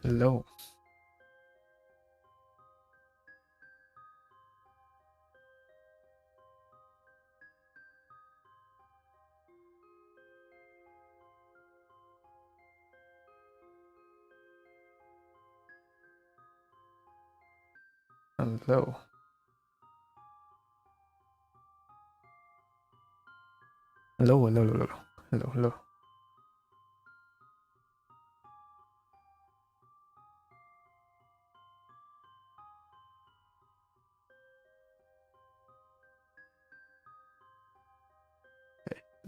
Hello. Hello. Hello, hello, hello, hello, hello.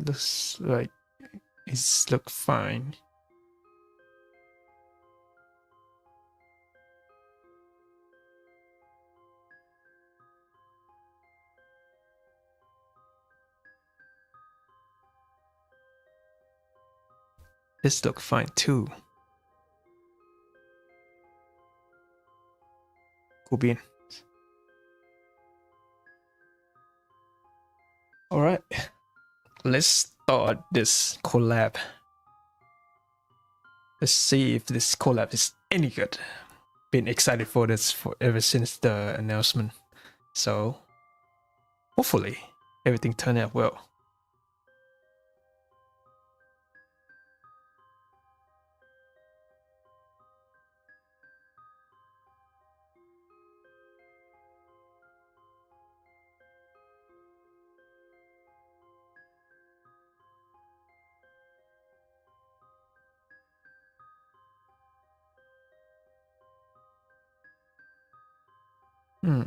Looks like it's look fine. This look fine too. Cool bean. All right, let's start this collab. Let's see if this collab is any good. Been excited for this for ever since the announcement. So hopefully everything turned out well. Hmm.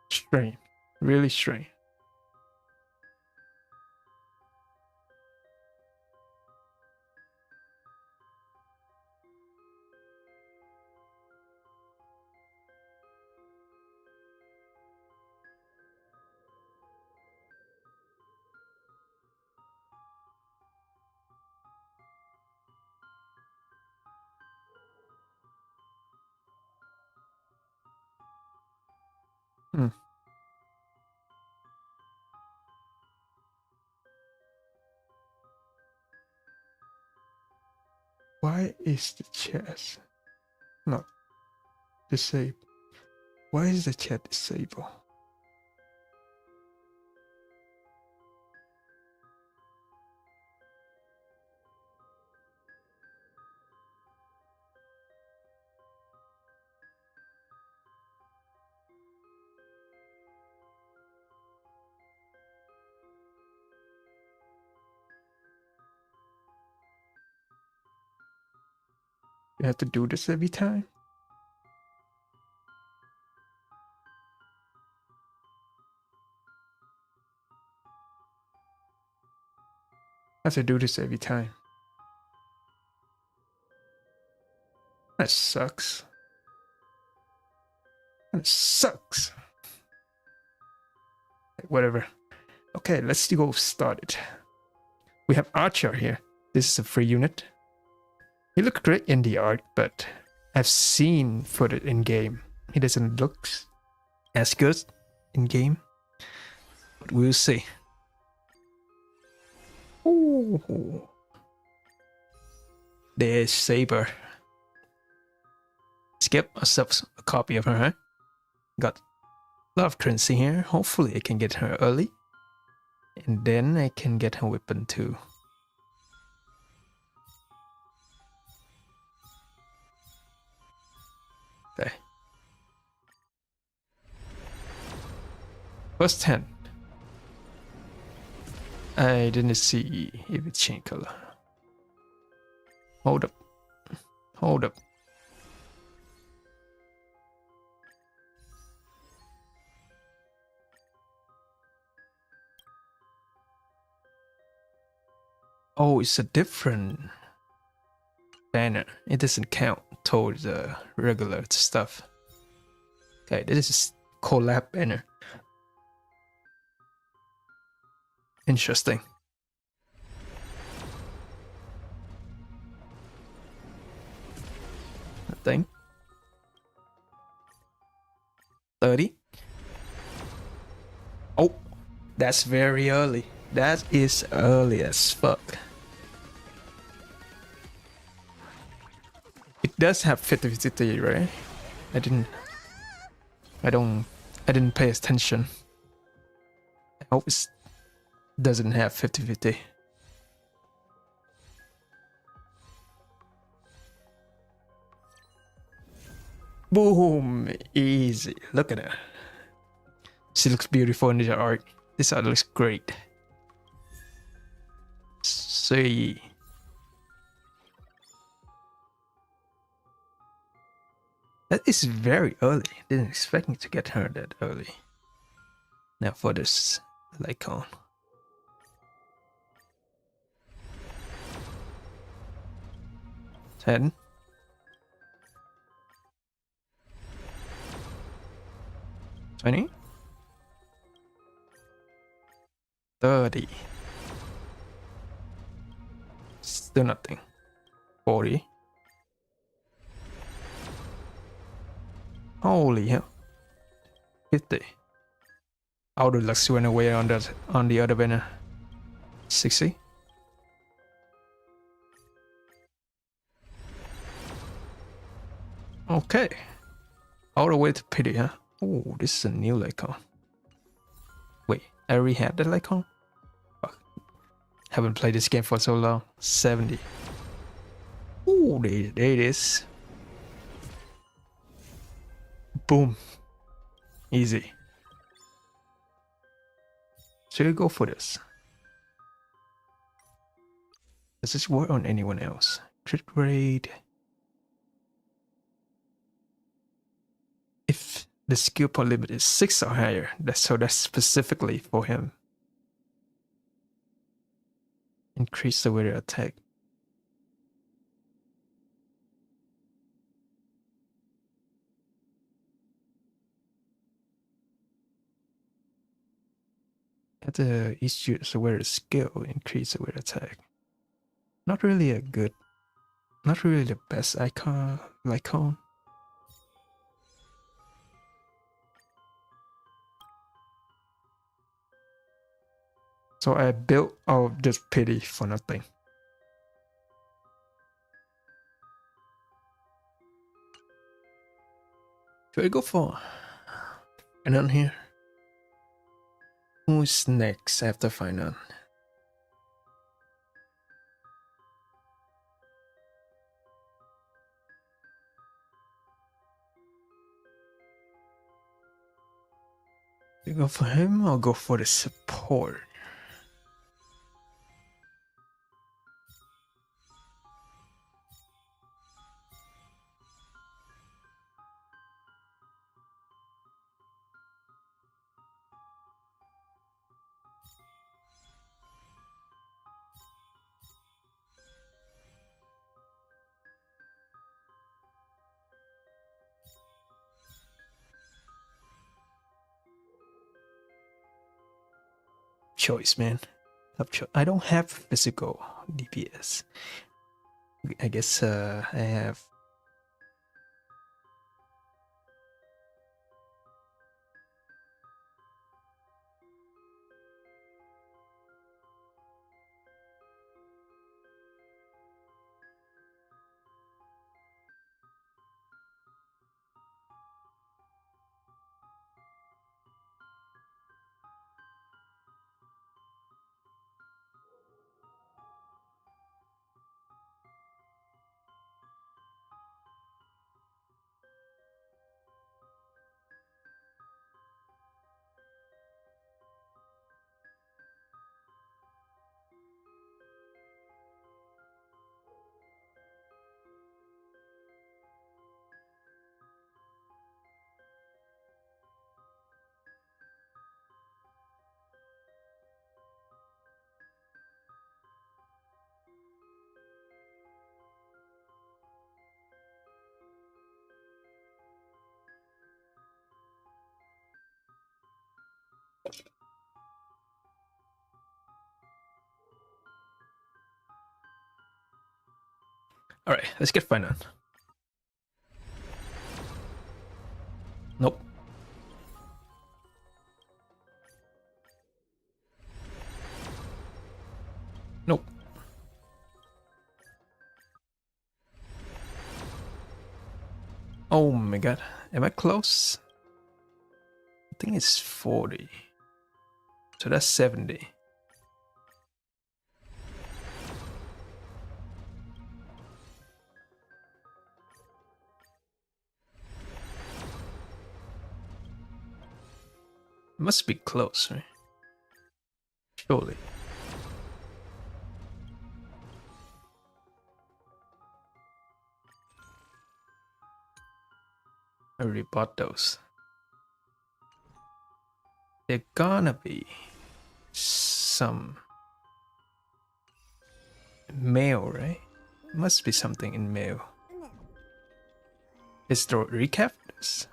Strange. Really strange. Hmm. Why is the chest not disabled? Why is the chat disabled? You have to do this every time? I have to do this every time. That sucks. That sucks. Whatever. Okay, let's go start it. We have Archer here. This is a free unit. He looked great in the art, but I've seen footage in game. He doesn't look as good in game. But we'll see. Ooh. There's Saber. Skip ourselves a copy of her, huh? Got a lot of currency here. Hopefully I can get her early. And then I can get her weapon too. Okay. First 10. I didn't see if it changed color. Hold up. Hold up. . Oh, it's a different banner. It doesn't count towards the regular stuff. Okay, this is collab banner. Interesting. Nothing. 30. Oh, that's very early. That is early as fuck. It does have 50-50, right? I didn't pay attention. I hope it doesn't have 50-50. Boom! Easy. Look at her. She looks beautiful in the art. This art looks great. See. That is very early. Didn't expect me to get her that early. Now for this Lycon. Ten. 20. 30. Still nothing. 40. Holy hell. 50. All the luck went away on the other banner. 60. Okay. All the way to pity, huh? Oh, this is a new Lycon. Wait, I already had that Lycon? Fuck. Haven't played this game for so long. 70. Oh, there it is. Boom. Easy. Should I go for this? Does this work on anyone else? Crit rate. If the skill point limit is 6 or higher, that's specifically for him. Increase the weighted attack. At the each user weighted skill, increase the weighted attack. Not really the best icon. So I built out this pity for nothing. Should I go for Finan here? Who's next after Finan? You go for him or go for the support? Choice, man. I don't have physical DPS. I guess I have. Alright, let's get final. Nope. Nope. Oh my god. Am I close? I think it's 40. So that's 70. Must be close, right? Surely. I already bought those. They're gonna be some mail, right? Must be something in mail. Is the recap this?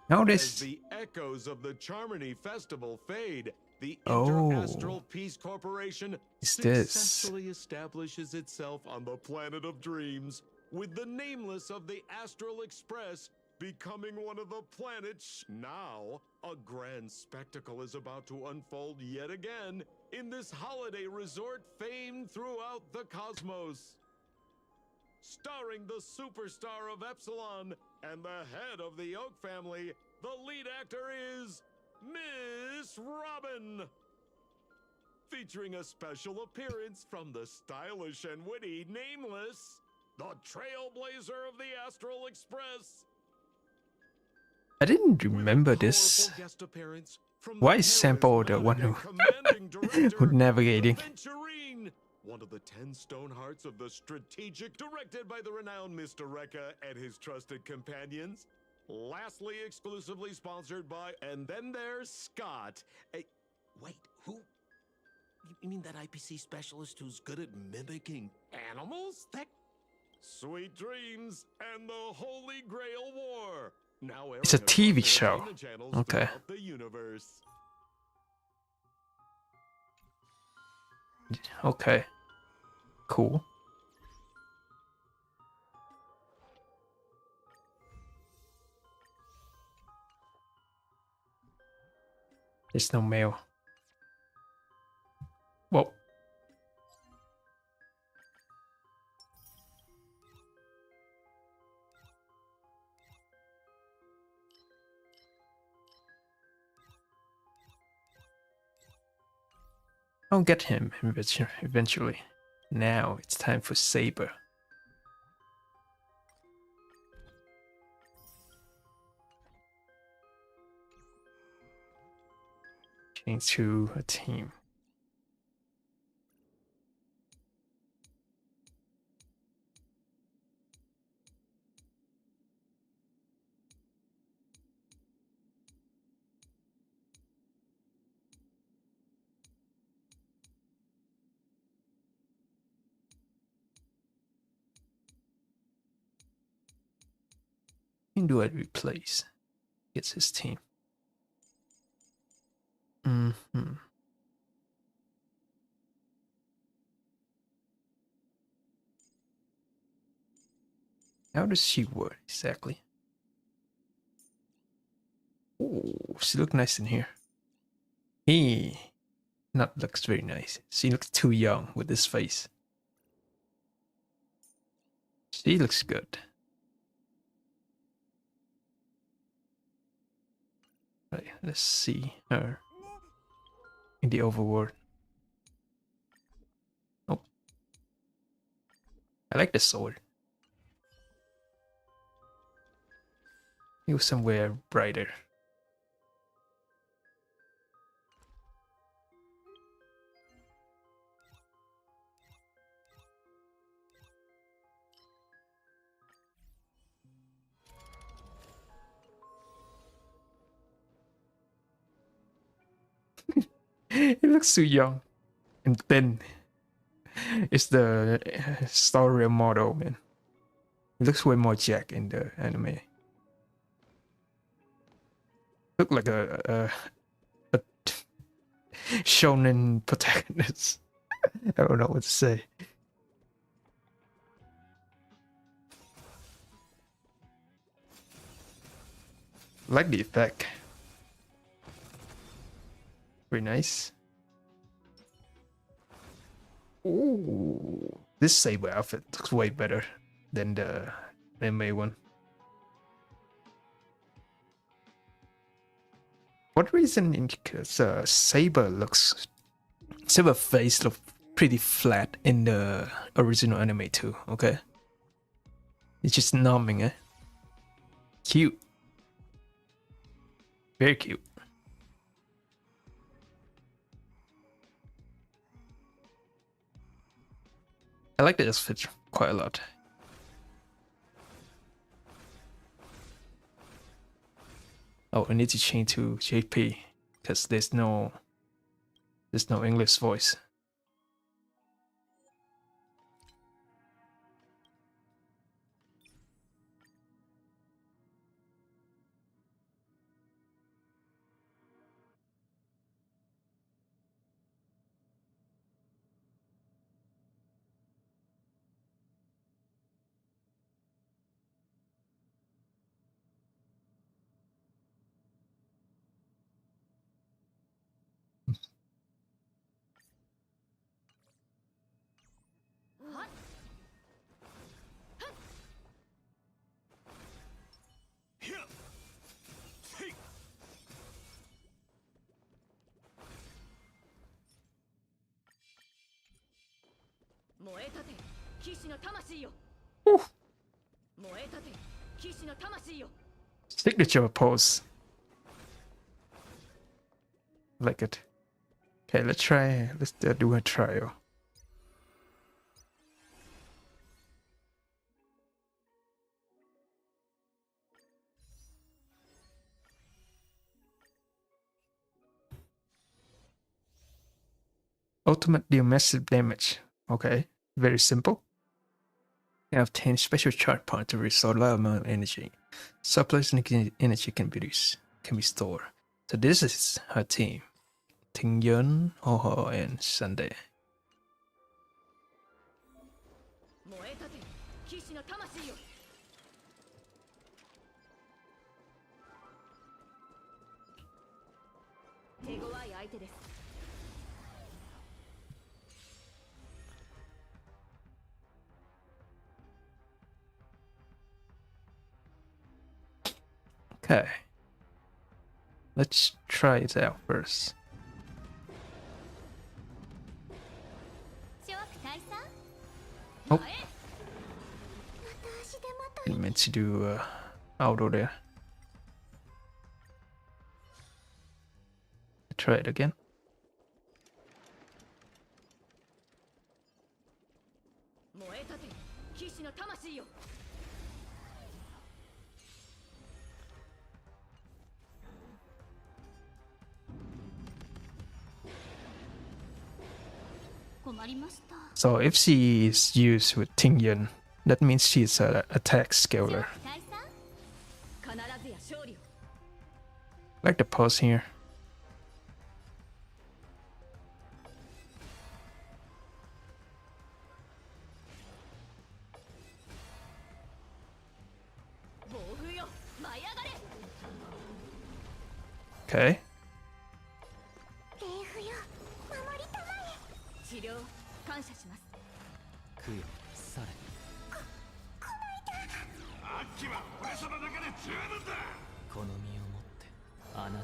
No, As this. the echoes of the Charmony Festival fade, the Oh. Inter-Astral Peace Corporation Is this? successfully establishes itself on the planet of dreams, with the nameless of the Astral Express becoming one of the planets. Now, a grand spectacle is about to unfold yet again in this holiday resort famed throughout the cosmos. Starring the superstar of Epsilon and the head of the Oak family, the lead actor is Miss Robin. Featuring a special appearance from the stylish and witty Nameless, the trailblazer of the Astral Express. I didn't remember this. Why is Sampo the one who navigating? One of the 10 stone hearts of the strategic, directed by the renowned Mr. Rekka and his trusted companions. Lastly, exclusively sponsored by, and then there's Scott. Wait, who? You mean that IPC specialist who's good at mimicking animals? That Sweet Dreams and the Holy Grail War. Now It's a TV show. Okay. The universe. Okay. Cool. There's no mail. Whoa. I'll get him eventually. Now it's time for Saber. Change to a team. Who do I replace? Gets his team. How does she work exactly? Oh, she looks nice in here. He not looks very nice. She looks too young with this face. She looks good. Right, let's see her in the overworld. Oh, I like the sword. It was somewhere brighter. He looks too young and thin. It's the story model, man. He looks way more Jack in the anime. Look like a shonen protagonist. I don't know what to say. Like the effect. Very nice. Ooh, this saber outfit looks way better than the anime one. What reason? Because saber face looks pretty flat in the original anime too. Okay, it's just numbing, eh? Cute, very cute. I like this fit quite a lot. Oh, I need to change to JP because there's no English voice. Signature pose. Like it. Okay, let's do a trial. Ultimate deal massive damage. Okay, very simple. You have 10 special charge points to restore a large amount of energy. Surplus energy can be stored. So this is her team. Tingyun, Hoho, and Sunday. Okay. Let's try it out first. Oh. Didn't meant to do auto there. Try it again. So if she is used with Tingyun, that means she's an attack scaler. Like the pose here. Okay.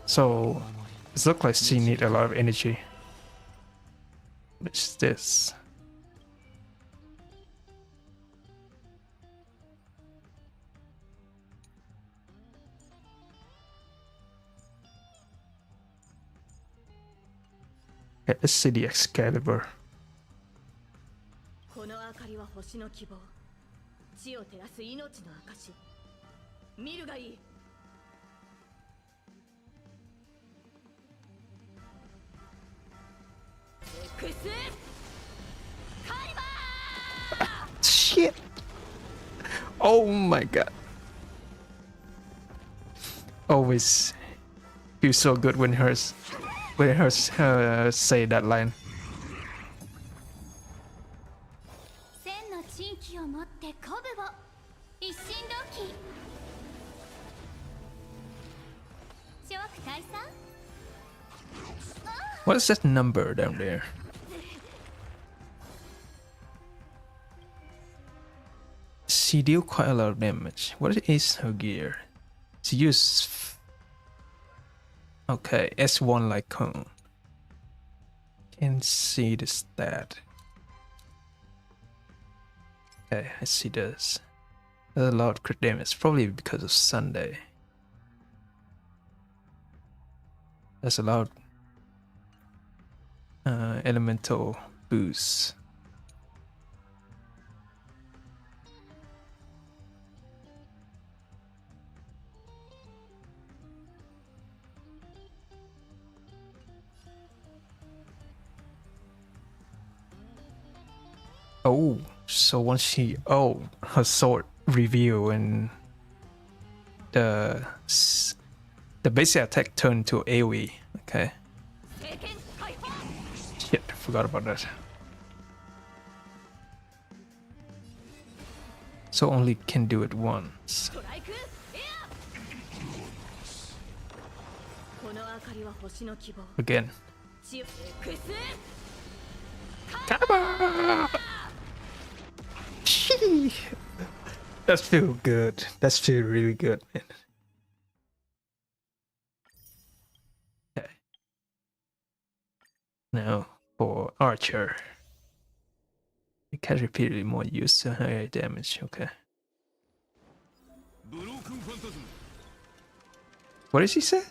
So it looks like she needs a lot of energy. What's this? Okay, let's see the Excalibur. Shit! Oh my god. Always feels so good when hers with her say that line. 千の地域をもって鼓舞を一心同期諸悪退散 What is that number down there? She deal quite a lot of damage. What is her gear? She uses... Okay, S1 like cone. Can see the stat. Okay, I see this. A lot of crit damage, probably because of Sunday. There's a lot of elemental boosts. Oh, so once she her sword reveal and the basic attack turned to AoE. Okay. Shit, forgot about that. So only can do it once. Again. Kaba! That feels good. That feels really good, man. Okay. Now for Archer. It can repeatedly more use to higher damage. Okay. What did she say?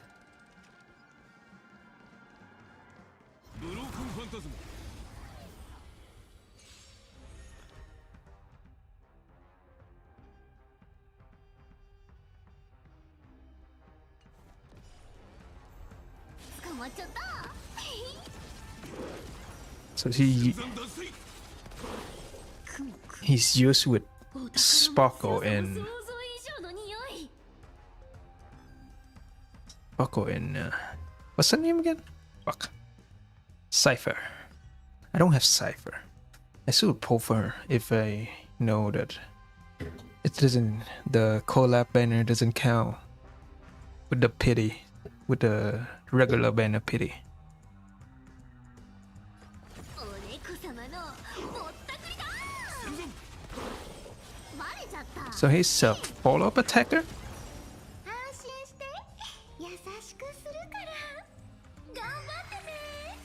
So he's used with Sparkle and what's her name again? Fuck. Cypher. I don't have Cypher. I should pull for her if I know that it doesn't. The collab banner doesn't count with the pity, with the regular banner pity. So he's a follow-up attacker?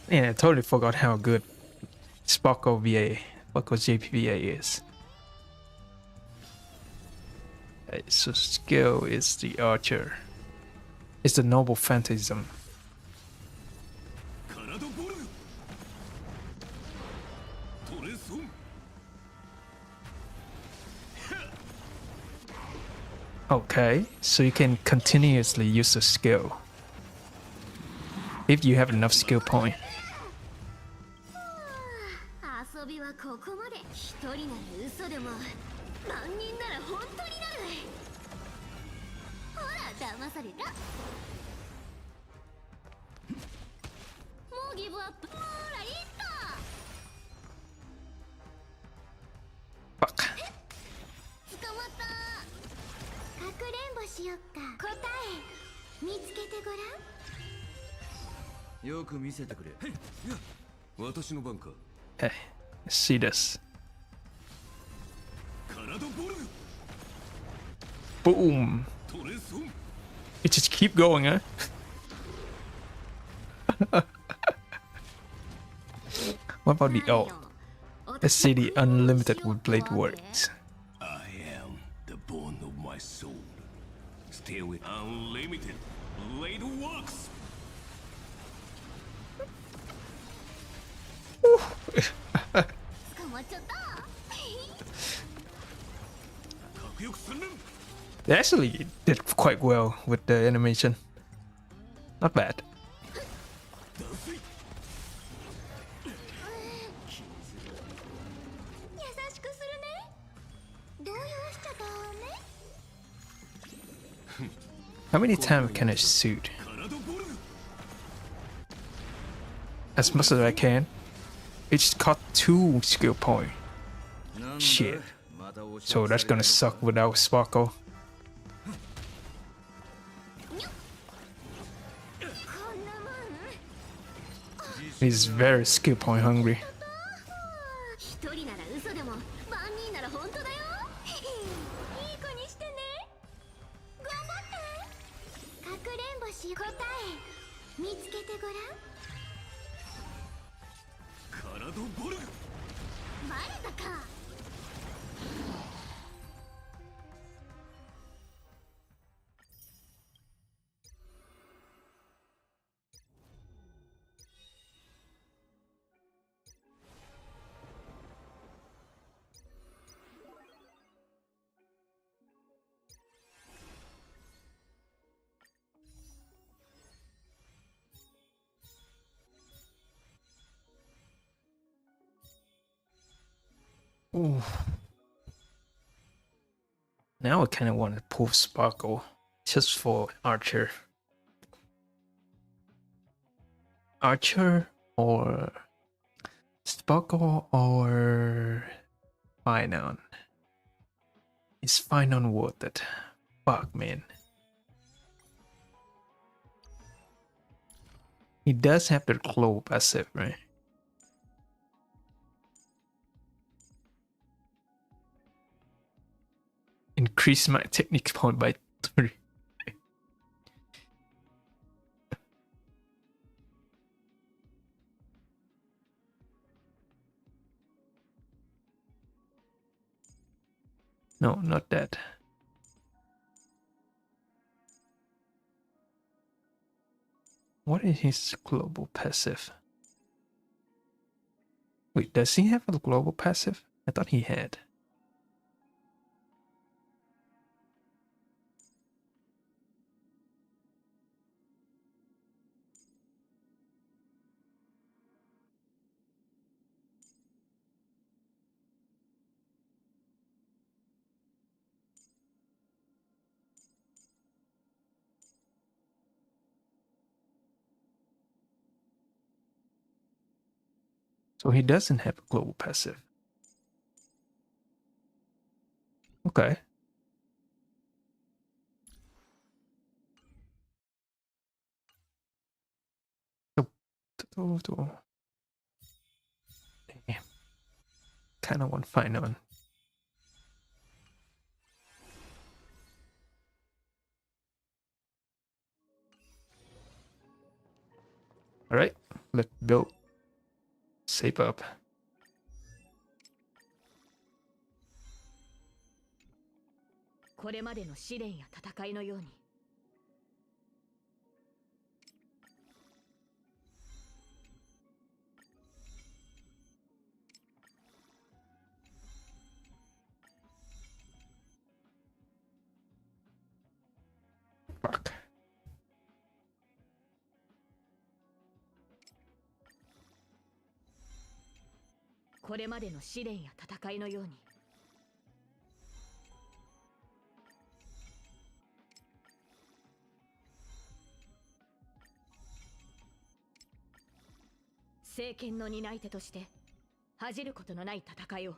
Yeah, I totally forgot how good Sparkle JPVA is. Okay, so skill is the Archer. It's the Noble Phantasm. Okay, so you can continuously use the skill if you have enough skill point. Fuck. Hey, let's see this. Boom. It just keep going, huh? What about the ult? Let's see the unlimited with blade works. I am the bone of my soul. Still with unlimited blade works. They actually did quite well with the animation. Not bad. How many times can I shoot? as much as I can. It just cost 2 skill point. Shit. So that's gonna suck without Sparkle. He's very skill point hungry. 一人なら嘘でも万人なら本当だよ。いい子にしてね。頑張って。かくれんぼし答え見つけてごらん。カラドボルグ。バレたか。Ooh. Now I kind of want to pull Sparkle just for Archer. Archer or Sparkle or Finon. Is Finon worth it? Fuck, man. He does have the glow passive, right? Increase my technique point by 3. No, not that. What is his global passive? Wait, does he have a global passive? I thought he had. So he doesn't have a global passive. Okay. Damn. Kind of want to find on. All right, let's build. Save up. これまでの試練や戦いのように Fuck. これまでの試練や戦いのように 政権の担い手として恥じることのない戦いを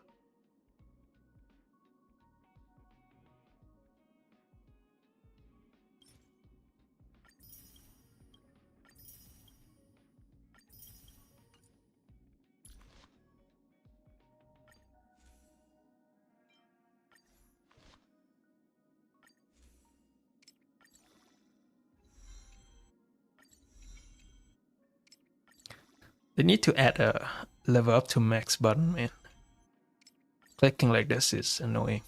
They need to add a level up to max button, man. Clicking like this is annoying.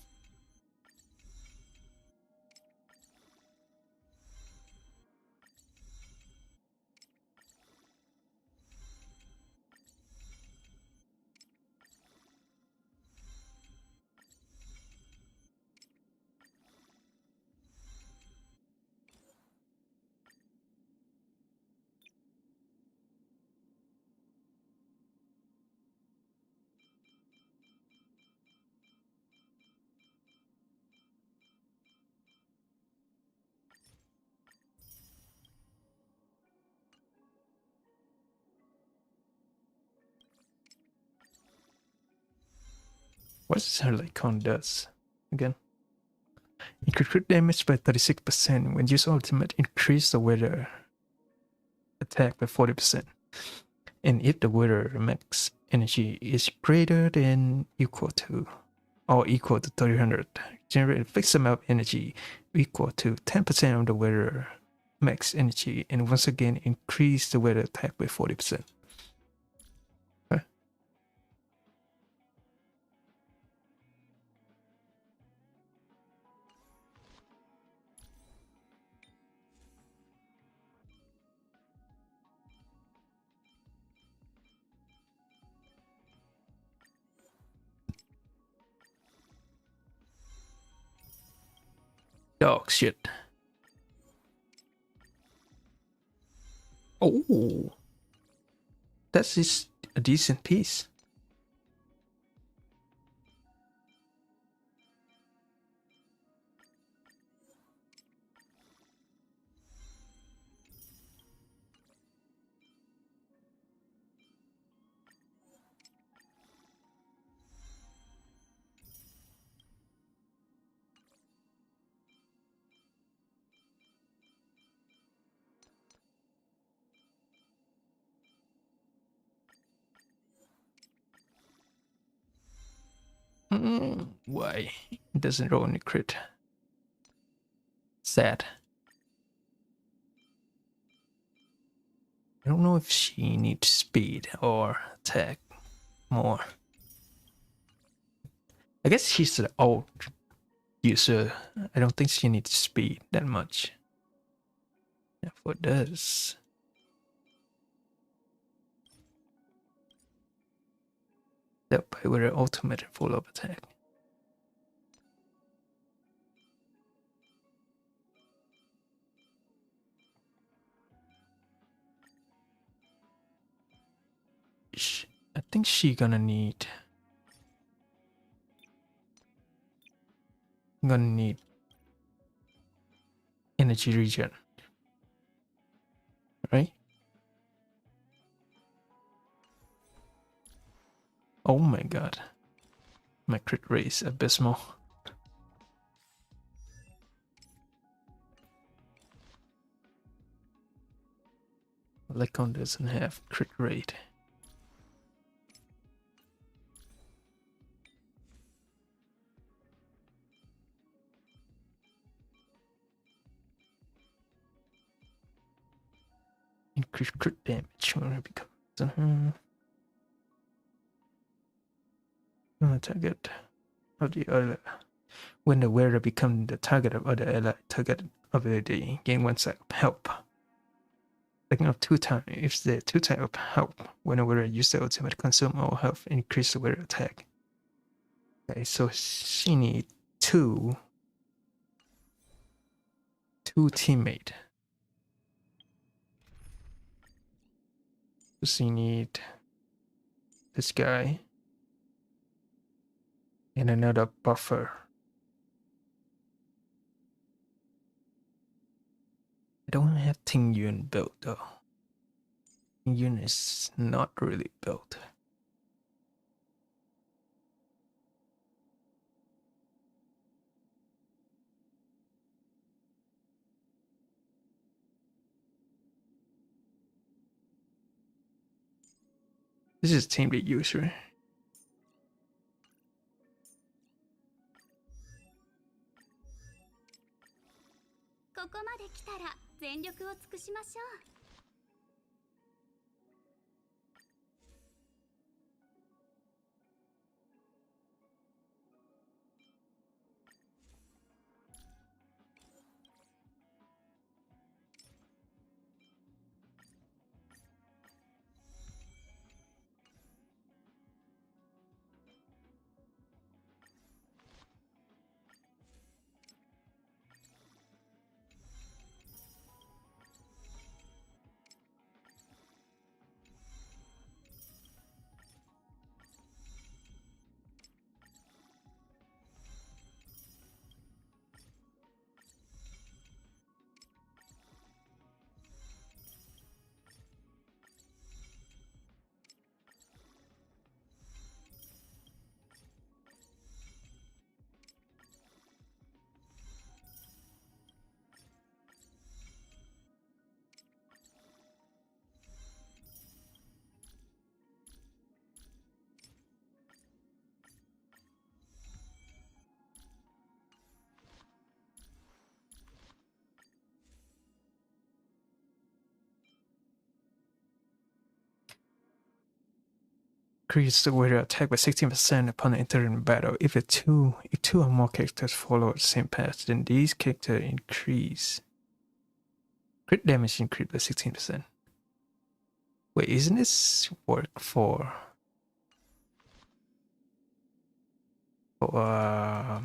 What is her Lycon does again? Increase crit damage by 36%. When use ultimate, increase the weather attack by 40%. And if the weather max energy is greater than equal to or equal to 300, generate a fixed amount of energy equal to 10% of the weather max energy, and once again increase the weather attack by 40%. Okay. Dog shit. Oh, that's a decent piece. Why? It doesn't roll any crit. Sad. I don't know if she needs speed or attack more. I guess she's an old user. I don't think she needs speed that much. Therefore it does. Yep, with her ultimate and full of attack. I think she gonna need energy regen, right? Oh my god, my crit rate is abysmal. Lycon doesn't have crit rate. Increase crit damage when it becomes target of the other. When the wearer becomes the target of other allied target ability, gain 1 side of help. Taking up 2 times. If the 2 times of help, when the wearer uses the ultimate, consume all health, increase the wearer attack. Okay, so she needs two teammate. She need this guy and another buffer. I don't have Ting Yun built though. Ting Yun is not really built. This is team lead user. ここまで来たら全力を尽くしましょう。increase the warrior attack by 16% upon entering battle. If two or more characters follow the same path, then these characters increase. Crit damage increased by 16%. Wait, isn't this work for oh,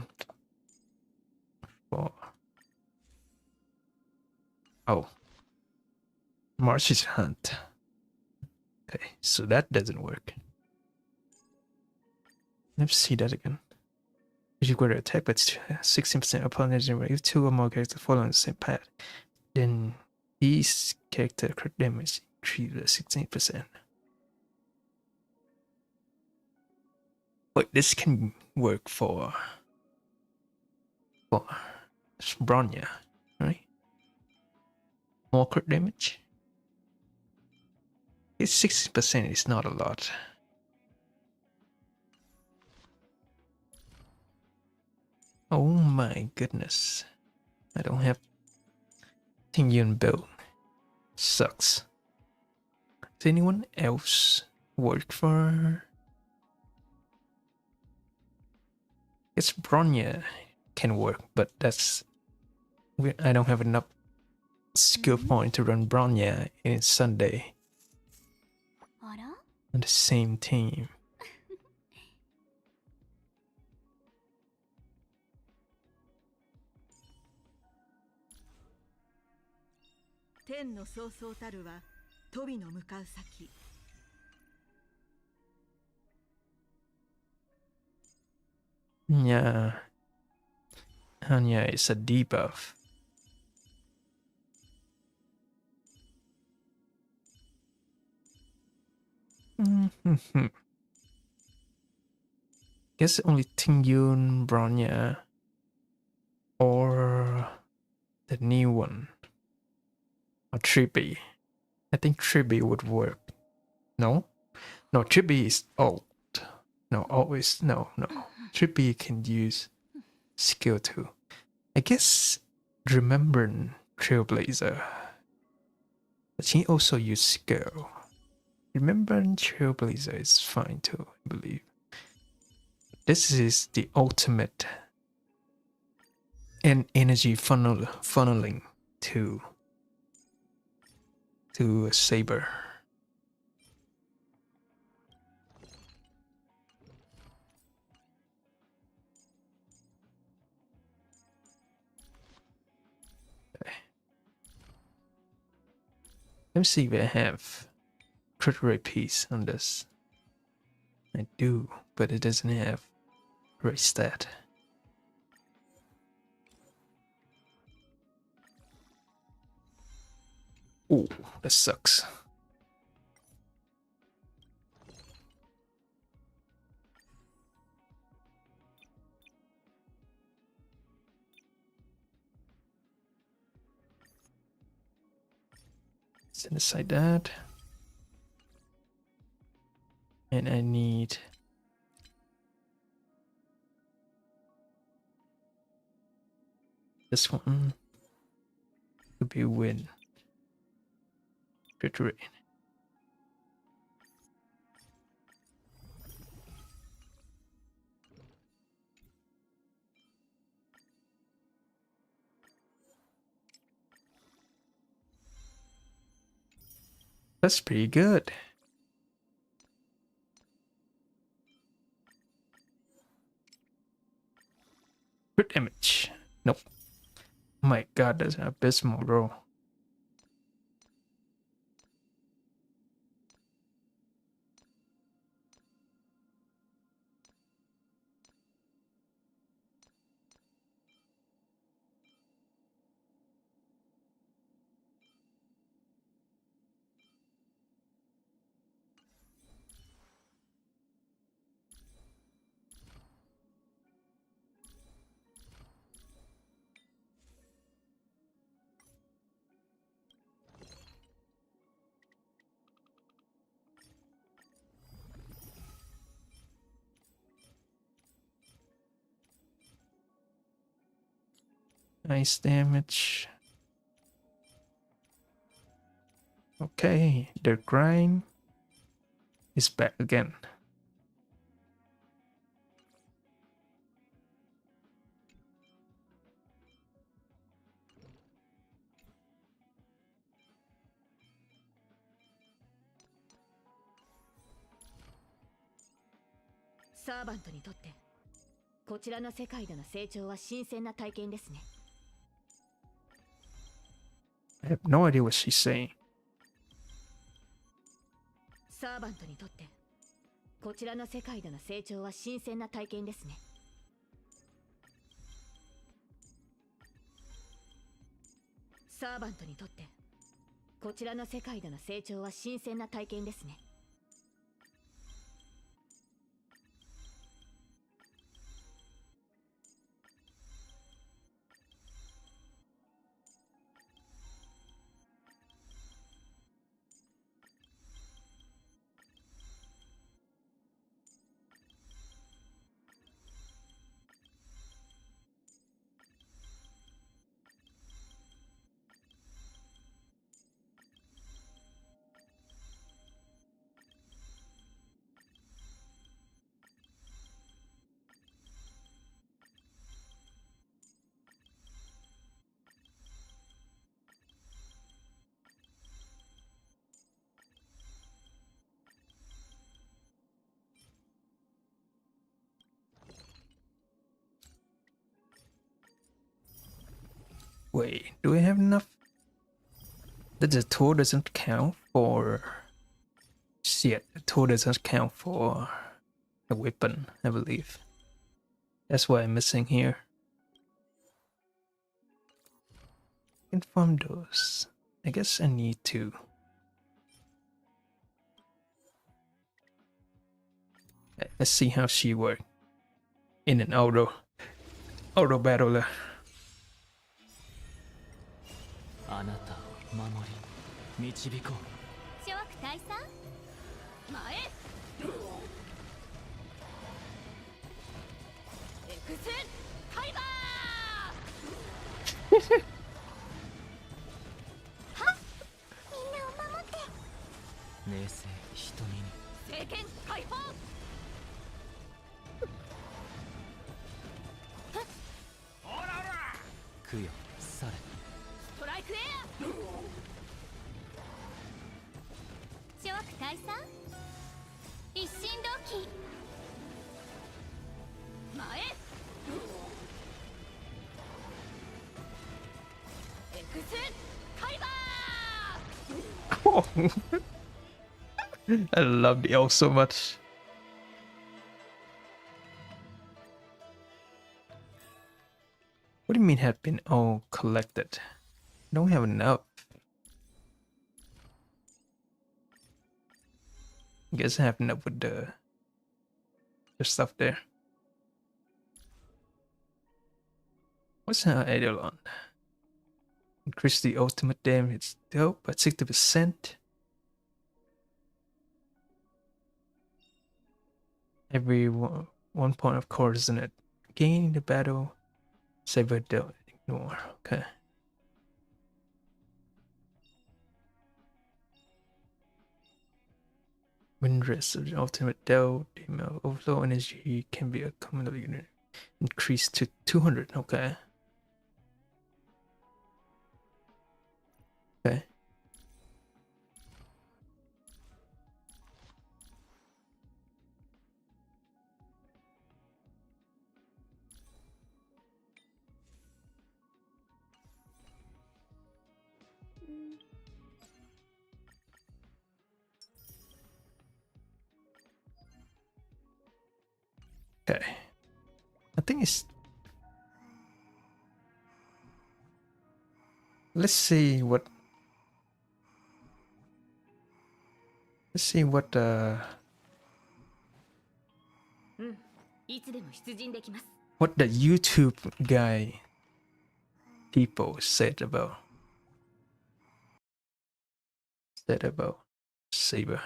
Marsh's Hunt. Okay, so that doesn't work. Let's see that again. If you go to attack, but 16% upon entering, if two or more characters follow the same path, then these character crit damage increase by 16%. Wait, this can work for Bronya, right? More crit damage. It's 60% is not a lot. Oh my goodness. I don't have Tingyun build. Sucks. Does anyone else work for? It's Bronya can work, but I don't have enough skill point to run Bronya in Sunday on the same team. 天のそうそうたるはトビの向かう先。Yeah. Anya is a debuff. Guess only Tingyun, Bronya, or the new one, or Trippy. I think Trippy would work. No, Trippy is old. No, always no. Trippy can use skill too. I guess remembering Trailblazer, but he also used skill. Remembering Trailblazer is fine too, I believe. This is the ultimate and energy funneling to a saber. Okay. Let me see if I have crit rate piece on this. I do, but it doesn't have rate stat. Ooh, that sucks. Set aside that. And I need this one to be win. Crit rate. That's pretty good. Crit damage. Nope. Oh my god, that's an abysmal roll. Nice damage. Okay, the grind is back again. サーバントにとってこちらの世界での成長は新鮮な体験ですね。 I have no idea what she's saying. サーバントにとってこちらの世界での成長は新鮮な体験ですね。サーバントにとってこちらの世界での成長は新鮮な体験ですね。Wait, do we have enough? That the tool doesn't count for... Shit, the tool doesn't count for a weapon, I believe. That's why I'm missing here. Confirm those. I guess I need to. Let's see how she works in an auto battler. あなたを守り導こう。諸悪退散前エクスカイバーはっみんなを守って冷静瞳に政権解放。供養され。ストライクエア。諸悪退散一心同期前エクスカイバー。 I love the elf so much. What do you mean have been all collected? Don't have enough. Guess I have enough with the stuff there. What's her Eidolon? Increase the ultimate damage dealt by 60%. Every one point of coordinate gain in the battle. Saber dealt ignore. Okay. Wind rest of the ultimate dealt. The overflow energy can be a common unit. Increased to 200. Okay. Okay. Okay. I think it's... Let's see what... Let's see what いつでも出陣できます。 what the YouTube guy people said about Saber.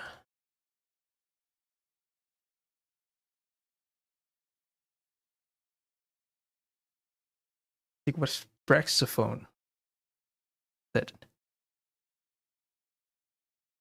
I think it was Braxophone said.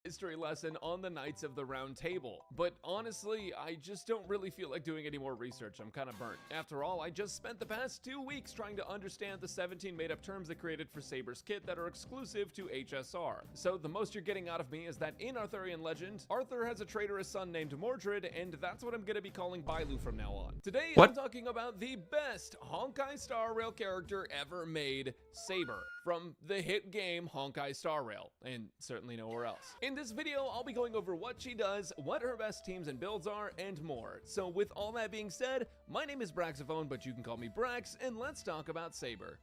history lesson on the Knights of the Round Table. But honestly, I just don't really feel like doing any more research. I'm kind of burnt. After all, I just spent the past 2 weeks trying to understand the 17 made-up terms they created for Saber's kit that are exclusive to HSR. So the most you're getting out of me is that in Arthurian legend, Arthur has a traitorous son named Mordred, and that's what I'm gonna be calling Bailu from now on. Today, What? I'm talking about the best Honkai Star Rail character ever made, Saber, from the hit game Honkai Star Rail, and certainly nowhere else. In this video, I'll be going over what she does, what her best teams and builds are, and more. So with all that being said, my name is Braxophone, but you can call me Brax, and let's talk about Saber.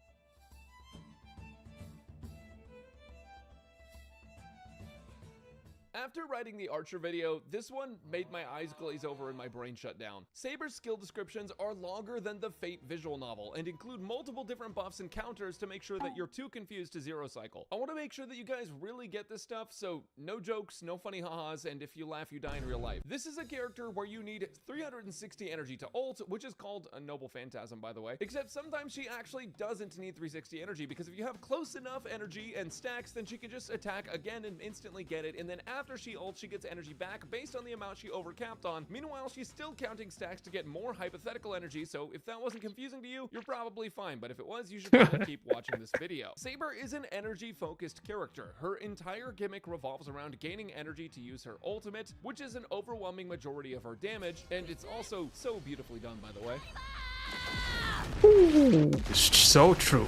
After writing the Archer video, this one made my eyes glaze over and my brain shut down. Saber's skill descriptions are longer than the Fate visual novel and include multiple different buffs and counters to make sure that you're too confused to zero cycle. I want to make sure that you guys really get this stuff, so no jokes, no funny ha-has, and if you laugh, you die in real life. This is a character where you need 360 energy to ult, which is called a noble phantasm, by the way, except sometimes she actually doesn't need 360 energy, because if you have close enough energy and stacks, then she can just attack again and instantly get it, and then after she ults, she gets energy back based on the amount she overcapped on. Meanwhile, she's still counting stacks to get more hypothetical energy, so if that wasn't confusing to you, you're probably fine, but if it was, you should probably keep watching this video. Saber is an energy-focused character. Her entire gimmick revolves around gaining energy to use her ultimate, which is an overwhelming majority of her damage, and it's also so beautifully done, by the way. Ooh, so true.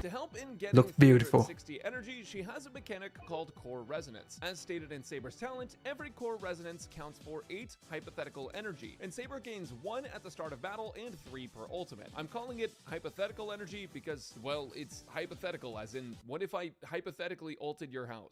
To help in getting Look beautiful. 360 energy, she has a mechanic called Core Resonance. As stated in Saber's talent, every Core Resonance counts for 8 hypothetical energy, and Saber gains 1 at the start of battle and 3 per ultimate. I'm calling it hypothetical energy because, well, it's hypothetical, as in, what if I hypothetically ulted your house?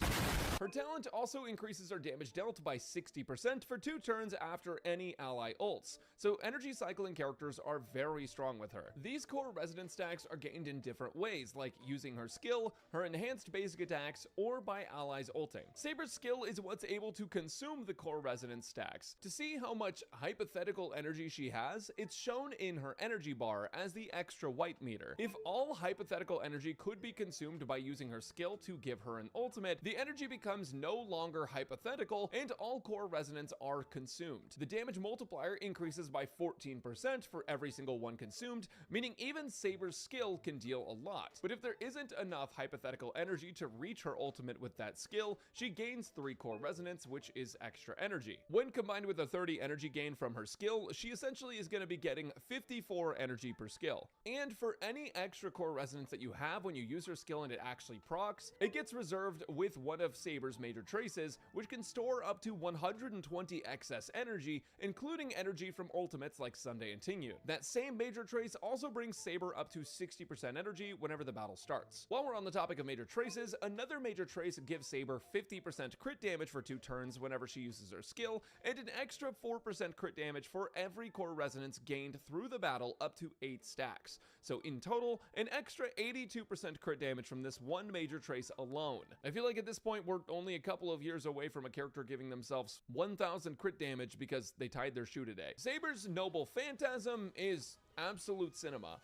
Her talent also increases her damage dealt by 60% for 2 turns after any ally ults, so energy cycling characters are very strong with her. These Core Resonance stacks are gained in different ways, like using her skill, her enhanced basic attacks, or by allies ulting. Saber's skill is what's able to consume the Core Resonance stacks. To see how much hypothetical energy she has, it's shown in her energy bar as the extra white meter. If all hypothetical energy could be consumed by using her skill to give her an ultimate, the energy becomes no longer hypothetical and all Core Resonance are consumed. The damage multiplier increases by 14% for every single one consumed, meaning even Saber's skill can deal a lot. But if there isn't enough hypothetical energy to reach her ultimate with that skill, she gains 3 Core Resonance, which is extra energy. When combined with a 30 energy gain from her skill, she essentially is going to be getting 54 energy per skill. And for any extra Core Resonance that you have when you use her skill and it actually procs, it gets reserved with one of Saber's major traces, which can store up to 120 excess energy, including energy from ultimates like Sunday and Tingyun. That same major trace also brings Saber up to 60% energy whenever the battle starts. While we're on the topic of major traces, another major trace gives Saber 50% crit damage for 2 turns whenever she uses her skill, and an extra 4% crit damage for every Core Resonance gained through the battle up to 8 stacks. So in total, an extra 82% crit damage from this one major trace alone. I feel like at this point, we're only a couple of years away from a character giving themselves 1000 crit damage because they tied their shoe today. Saber's Noble Phantasm is absolute cinema.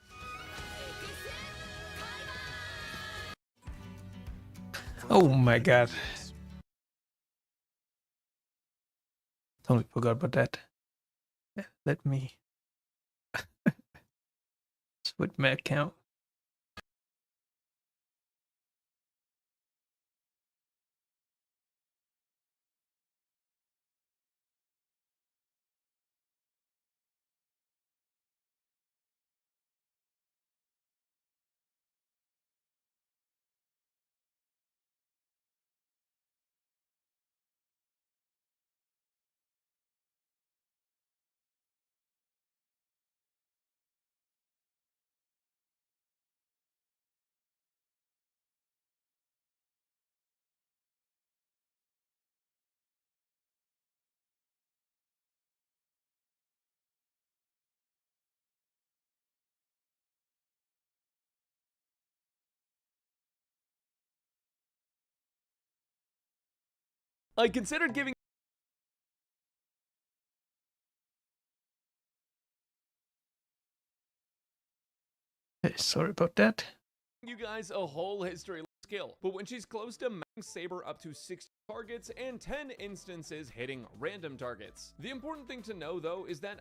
Oh my god. Totally forgot about that. Yeah, let me switch my account. I considered giving Sorry about that. you guys a whole history skill. But when she's close to max Saber up to 60 targets and 10 instances hitting random targets. The important thing to know though is that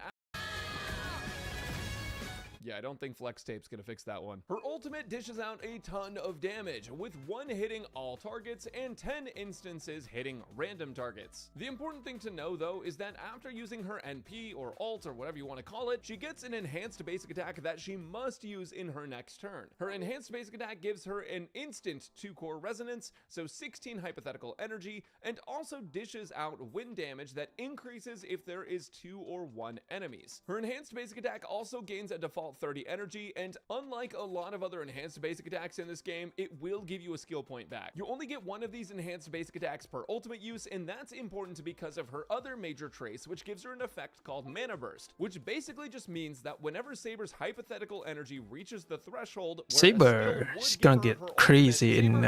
yeah, I don't think Flex Tape's gonna fix that one. Her ultimate dishes out a ton of damage, with 1 hitting all targets and 10 instances hitting random targets. The important thing to know though is that after using her NP or ult or whatever you want to call it, she gets an enhanced basic attack that she must use in her next turn. Her enhanced basic attack gives her an instant 2 core resonance, so 16 hypothetical energy, and also dishes out wind damage that increases if there is 2 or 1 enemies. Her enhanced basic attack also gains a default 30 energy, and unlike a lot of other enhanced basic attacks in this game, it will give you a skill point back. You only get 1 of these enhanced basic attacks per ultimate use, and that's important because of her other major trace, which gives her an effect called Mana Burst, which basically just means that whenever Saber's hypothetical energy reaches the threshold where Saber is gonna get crazy in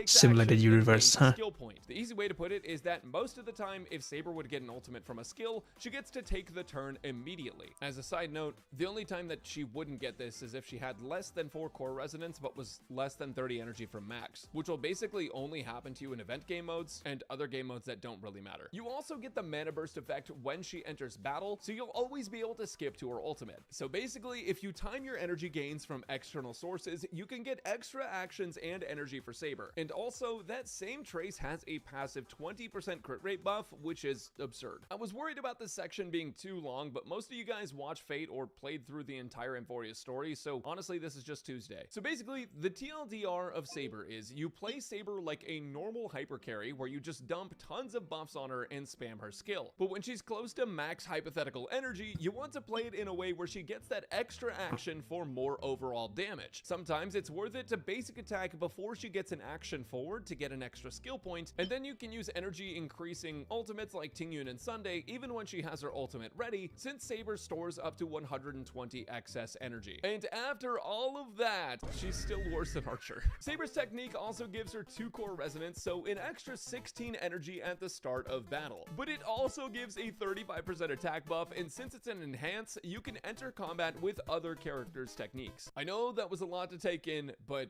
Simulated Universe, huh? Skill point. The easy way to put it is that most of the time, if Saber would get an ultimate from a skill, she gets to take the turn immediately. As a side note, the only time that she wouldn't get this is if she had less than 4 core resonance but was less than 30 energy from max, which will basically only happen to you in event game modes and other game modes that don't really matter. You also get the Mana Burst effect when she enters battle, so you'll always be able to skip to her ultimate. So basically, if you time your energy gains from external sources, you can get extra actions and energy for Saber. And also, that same trace has a passive 20% crit rate buff, which is absurd. I was worried about this section being too long, but most of you guys watch Fate or played through the entire Emphoria's story, so honestly this is just Tuesday. So basically, the TLDR of Saber is you play Saber like a normal hyper carry where you just dump tons of buffs on her and spam her skill. But when she's close to max hypothetical energy, you want to play it in a way where she gets that extra action for more overall damage. Sometimes it's worth it to basic attack before she gets an action forward to get an extra skill point, and then you can use energy increasing ultimates like Tingyun and Sunday even when she has her ultimate ready, since Saber stores up to 120 excess energy. And after all of that, she's still worse than Archer. Saber's technique also gives her 2 core resonance, so an extra 16 energy at the start of battle. But it also gives a 35% attack buff, and since it's an enhance, you can enter combat with other characters' techniques. I know that was a lot to take in, but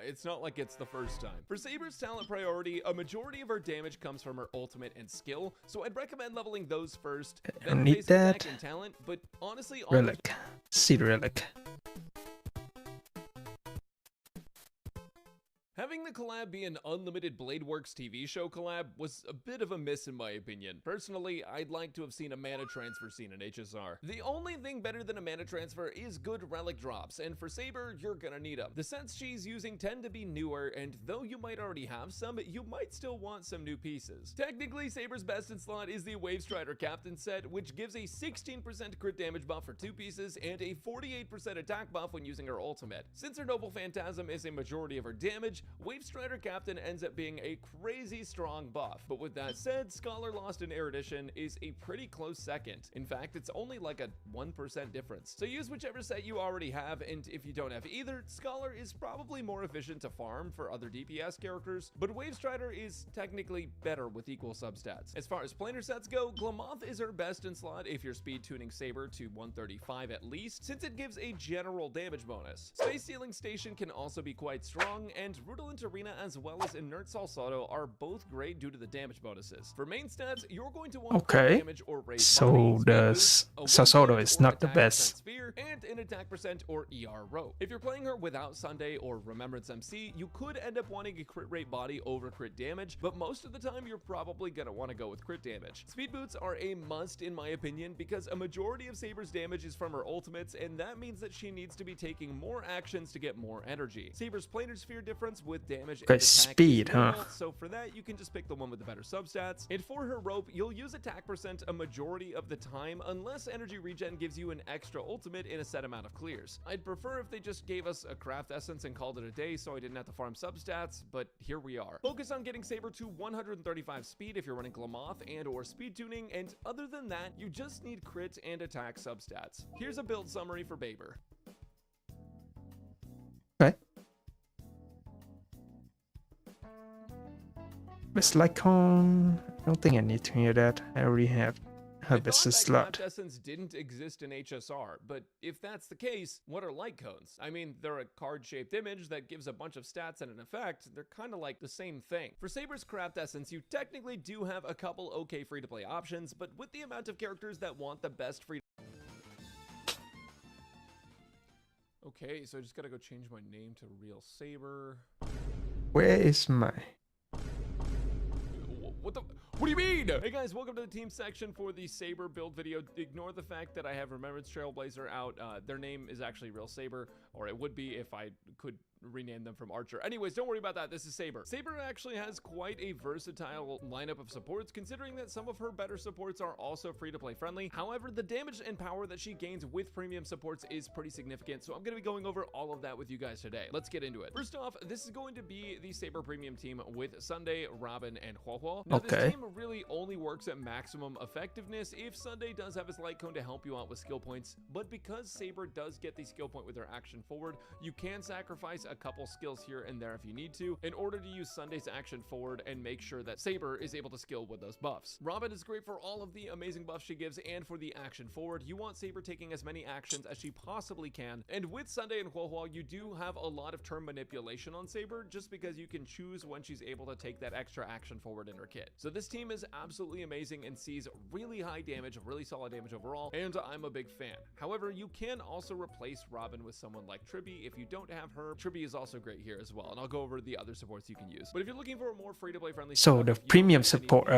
it's not like it's the first time. For Saber's talent priority, a majority of her damage comes from her ultimate and skill, so I'd recommend leveling those first, then need basic attack that. and talent, but honestly, all Relic. Seed Relic. Having the collab be an unlimited Bladeworks TV show collab was a bit of a miss in my opinion. Personally, I'd like to have seen a mana transfer scene in HSR. The only thing better than a mana transfer is good relic drops, and for Saber, you're gonna need them. The sets she's using tend to be newer, and though you might already have some, you might still want some new pieces. Technically, Saber's best in slot is the Wave Strider Captain set, which gives a 16% crit damage buff for 2 pieces and a 48% attack buff when using her ultimate. Since her Noble Phantasm is a majority of her damage, Wave Strider Captain ends up being a crazy strong buff. But with that said, Scholar Lost in Erudition is a pretty close second. In fact, it's only like a 1% difference. So use whichever set you already have, and if you don't have either, Scholar is probably more efficient to farm for other DPS characters, but Wave Strider is technically better with equal substats. As far as planar sets go, Glamoth is her best in slot if you're speed tuning Saber to 135 at least, since it gives a general damage bonus. Space Sealing Station can also be quite strong, and Rudolent Arena as well as Inert Salsado are both great due to the damage bonuses. For main stats, you're going to want damage or raise so does Salsado is not the best. Sphere, and an attack percent or ER rope. If you're playing her without Sunday or Remembrance MC, you could end up wanting a crit rate body over crit damage, but most of the time you're probably gonna want to go with crit damage. Speed boots are a must in my opinion because a majority of Saber's damage is from her ultimates, and that means that she needs to be taking more actions to get more energy. Saber's planar sphere difference with damage and attack speed, is huh? minimal, so for that you can just pick the one with the better substats. And for her rope, you'll use attack percent a majority of the time unless energy regen gives you an extra ultimate in a set amount of clears. I'd prefer if they just gave us a craft essence and called it a day so I didn't have to farm substats, but here we are. Focus on getting Saber to 135 speed if you're running Glamoth and or speed tuning, and other than that, you just need crit and attack substats. Here's a build summary for Baber. Okay. Best Lycon. I don't think I need to hear that. I already have her I best thought that slot. Craft Essence didn't exist in HSR, but if that's the case, what are light cones? I mean, they're a card-shaped image that gives a bunch of stats and an effect. They're kind of like the same thing. For Saber's Craft Essence, you technically do have a couple okay free-to-play options, but with the amount of characters that want the best free. Okay, so I just gotta go change my name to Real Saber. Where is my... What do you mean? Hey guys, welcome to the team section for the Saber build video. Ignore the fact that I have Remembrance Trailblazer out. Their name is actually Real Saber, or it would be if I could rename them from Archer. Anyways, don't worry about that. This is Saber. Saber actually has quite a versatile lineup of supports, considering that some of her better supports are also free-to-play friendly. However, the damage and power that she gains with premium supports is pretty significant, so I'm going to be going over all of that with you guys today. Let's get into it. First off, this is going to be the Saber premium team with Sunday, Robin, and Huohuo. Now, this team really only works at maximum effectiveness if Sunday does have his light cone to help you out with skill points, but because Saber does get the skill point with her action forward, you can sacrifice a couple skills here and there if you need to in order to use Sunday's action forward and make sure that Saber is able to skill with those buffs. Robin is great for all of the amazing buffs she gives and for the action forward. You want Saber taking as many actions as she possibly can, and with Sunday and Huohuo, you do have a lot of turn manipulation on Saber just because you can choose when she's able to take that extra action forward in her kit. So this team is absolutely amazing and sees really high damage, really solid damage overall, and I'm a big fan. However, you can also replace Robin with someone like Tribby if you don't have her. Tribby is also great here as well, and I'll go over the other supports you can use. But if you're looking for a more free-to-play friendly so the premium support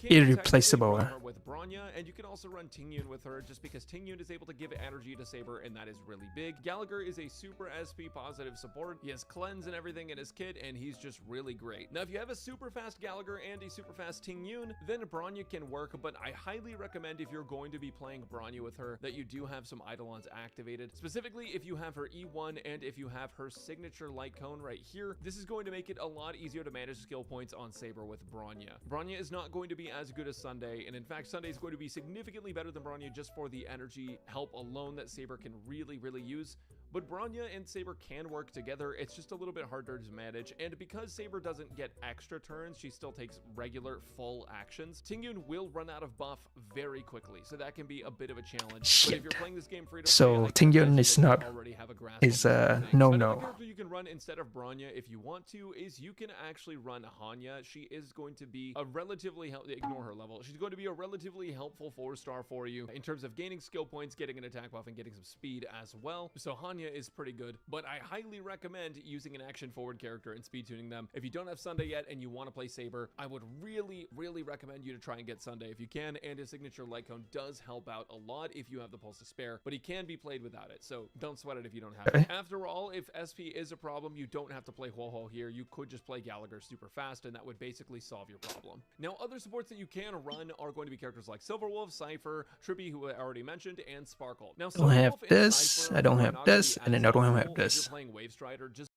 irreplaceable. With Bronya, and you can also run Tingyun with her just because Tingyun is able to give energy to Saber, and that is really big. Gallagher is a super SP positive support. He has cleanse and everything in his kit, and he's just really great. Now, if you have a super fast Gallagher and a super fast Tingyun, then Bronya can work, but I highly recommend if you're going to be playing Bronya with her that you do have some Eidolons activated. Specifically, if you have her E1 and if you have her signature light cone right here, this is going to make it a lot easier to manage skill points on Saber with Bronya. Bronya is not going to be as good as Sunday, and in fact, Sunday is going to be significantly better than Bronya just for the energy help alone that Saber can really use. But Bronya and Saber can work together. It's just a little bit harder to manage, and because Saber doesn't get extra turns, she still takes regular full actions. Tingyun will run out of buff very quickly, so that can be a bit of a challenge. Shit. But if you're playing this game free to So play, Tingyun is not no. Another character you can run instead of Bronya if you want to is you can actually run Hanya. She is going to be a relatively ignore her level. She's going to be a relatively helpful 4-star for you in terms of gaining skill points, getting an attack buff, and getting some speed as well. So Hanya is pretty good, but I highly recommend using an action forward character and speed tuning them. If you don't have Sunday yet and you want to play Saber, I would really recommend you to try and get Sunday if you can, and his signature light cone does help out a lot if you have the pulse to spare, but he can be played without it, so don't sweat it if you don't have it. After all, if SP is a problem, you don't have to play Huohuo here. You could just play Gallagher super fast, and that would basically solve your problem. Now, other supports that you can run are going to be characters like Silverwolf, Cypher, Trippy, who I already mentioned, and Sparkle. Now, I don't have this, I don't have this, and then I don't have this. If you're playing Wave Strider, just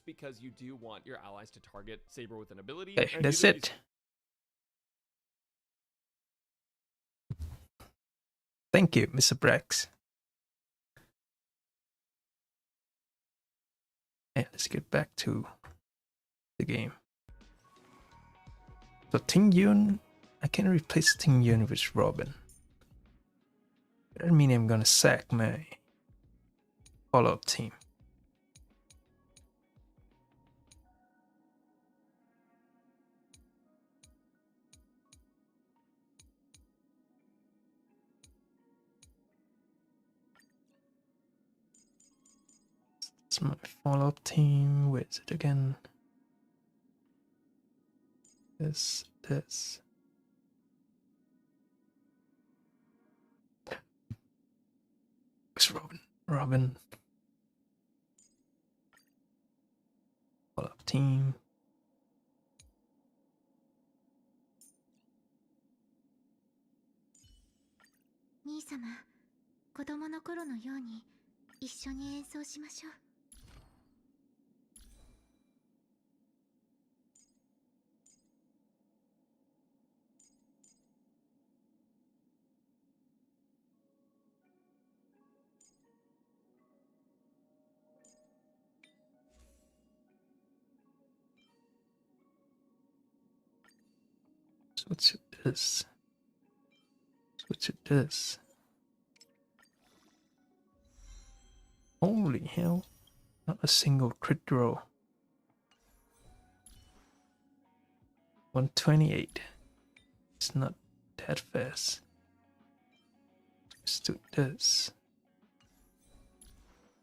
because you do want your allies to target Saber with an ability. Okay, that's it. Thank you, Mr. Brax. And let's get back to the game. So Tingyun, I can replace Tingyun with Robin. That doesn't mean I'm gonna sack my follow-up team. It's my follow-up team. Where is it again? This. It's Robin. Follow-up team. Nii-sama, 子供の頃のように一緒に演奏しましょう。So let's do this. What's it does? Holy hell. Not a single crit draw. 128. It's not that fast. Still does.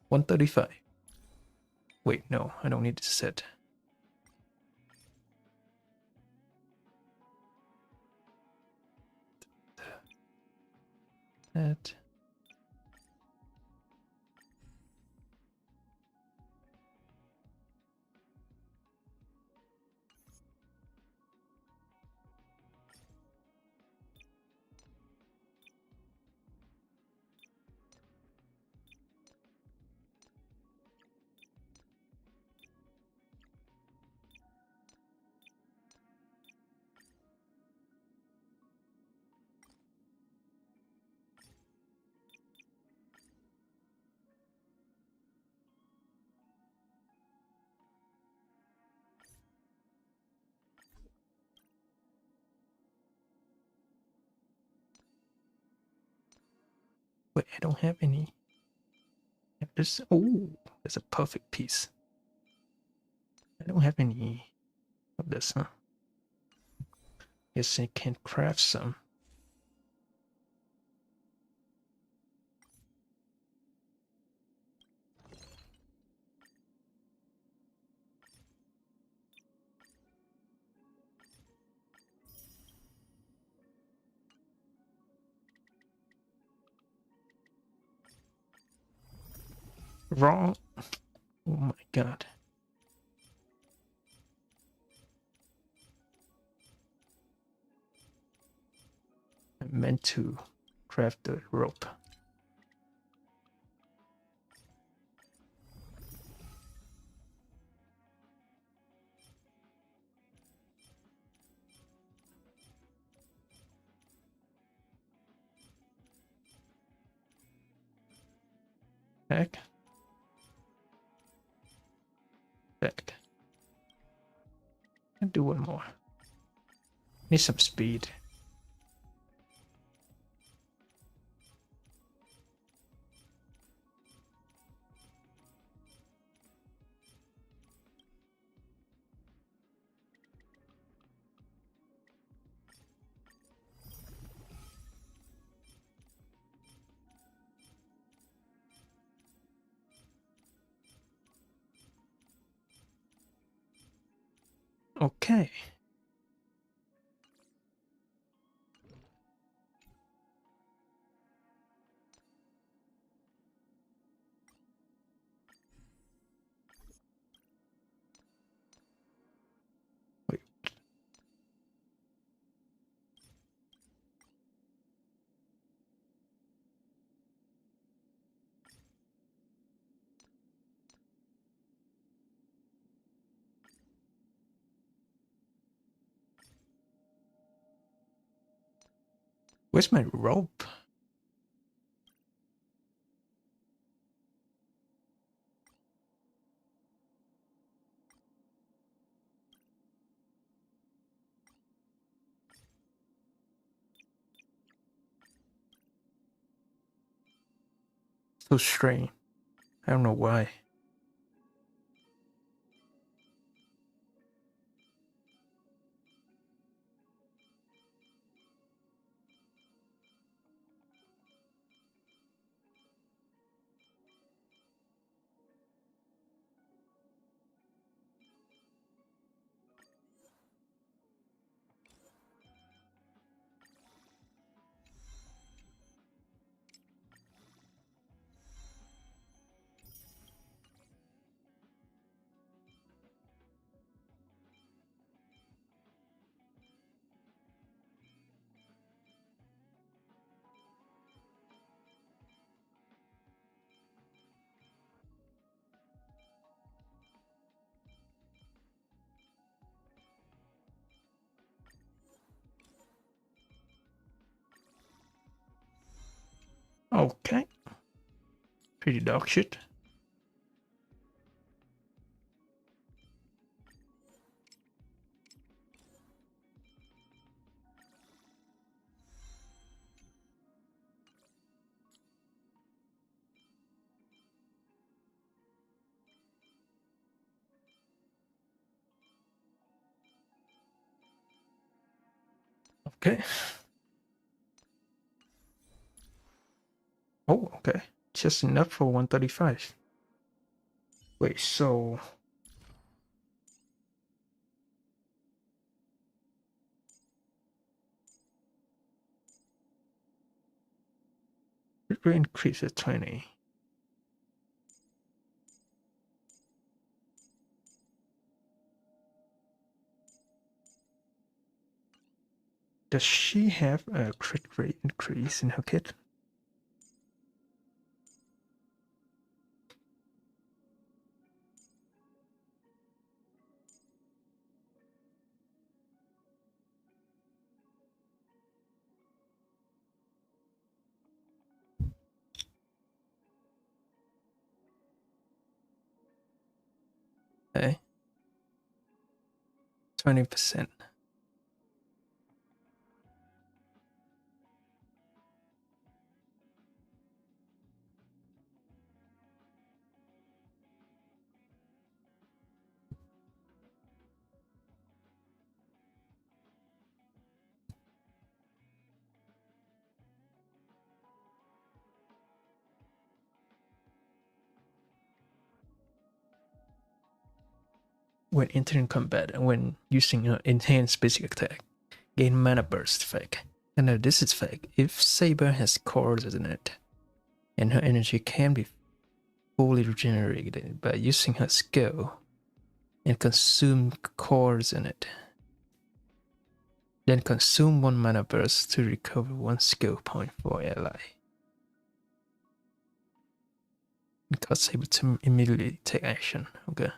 135. Wait, no, I don't need to set. That. Wait, I don't have any. This. Oh, that's a perfect piece. I don't have any of this, huh? Guess I can craft some. Wrong. Oh my god. I meant to craft the rope. Back. Back. Can do one more. Need some speed. Okay. Wait. Where's my rope? So strange. I don't know why. Okay. Pretty dog shit. Okay. Oh, okay. Just enough for 135. Wait, so it will increase at 20. Does she have a crit rate increase in her kit? Okay. 20%. When entering combat and when using her enhanced basic attack, gain mana burst effect. And this is effect if Saber has cores in it, and her energy can be fully regenerated by using her skill and consume cores in it. Then consume 1 mana burst to recover 1 skill point for ally. And cause Saber to immediately take action. Okay.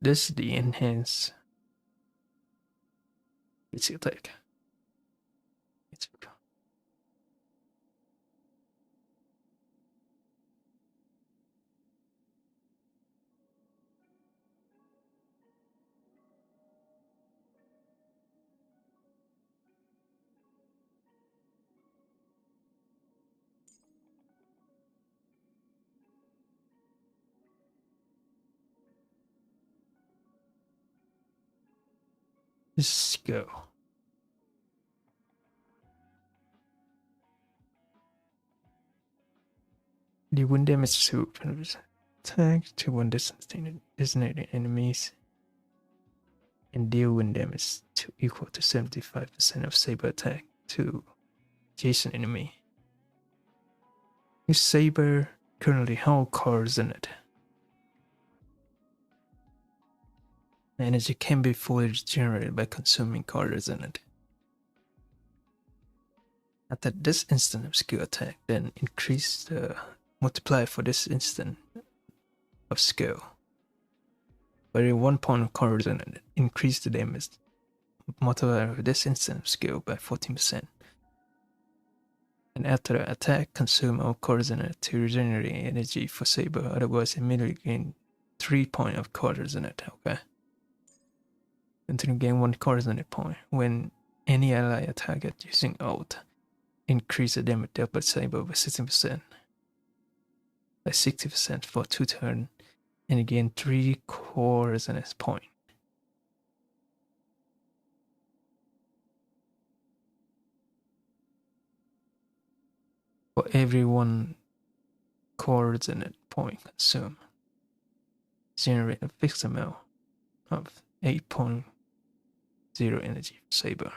This is the enhanced basic attack. Let's go. The wind damage to attack to 1 designated enemies and deal wind damage to equal to 75% of Saber attack to adjacent enemy. This Saber currently hold cards in it. Energy can be fully generated by consuming cards in it. After this instant of skill attack, then increase the multiplier for this instant of skill. By 1 point of cards in it, increase the damage multiplier for this instant of skill by 14%. And after the attack, consume all cards in it to regenerate energy for Saber, otherwise immediately gain 3 points of cards in it, okay? Until you gain 1 coordinate point. When any ally target using ult, increase the damage dealt by Saber by 60%, by 60% for 2 turns, and you gain 3 coordinate points. For every 1 coordinate point consumed, generate a fixed amount of 8.0 energy for Saber.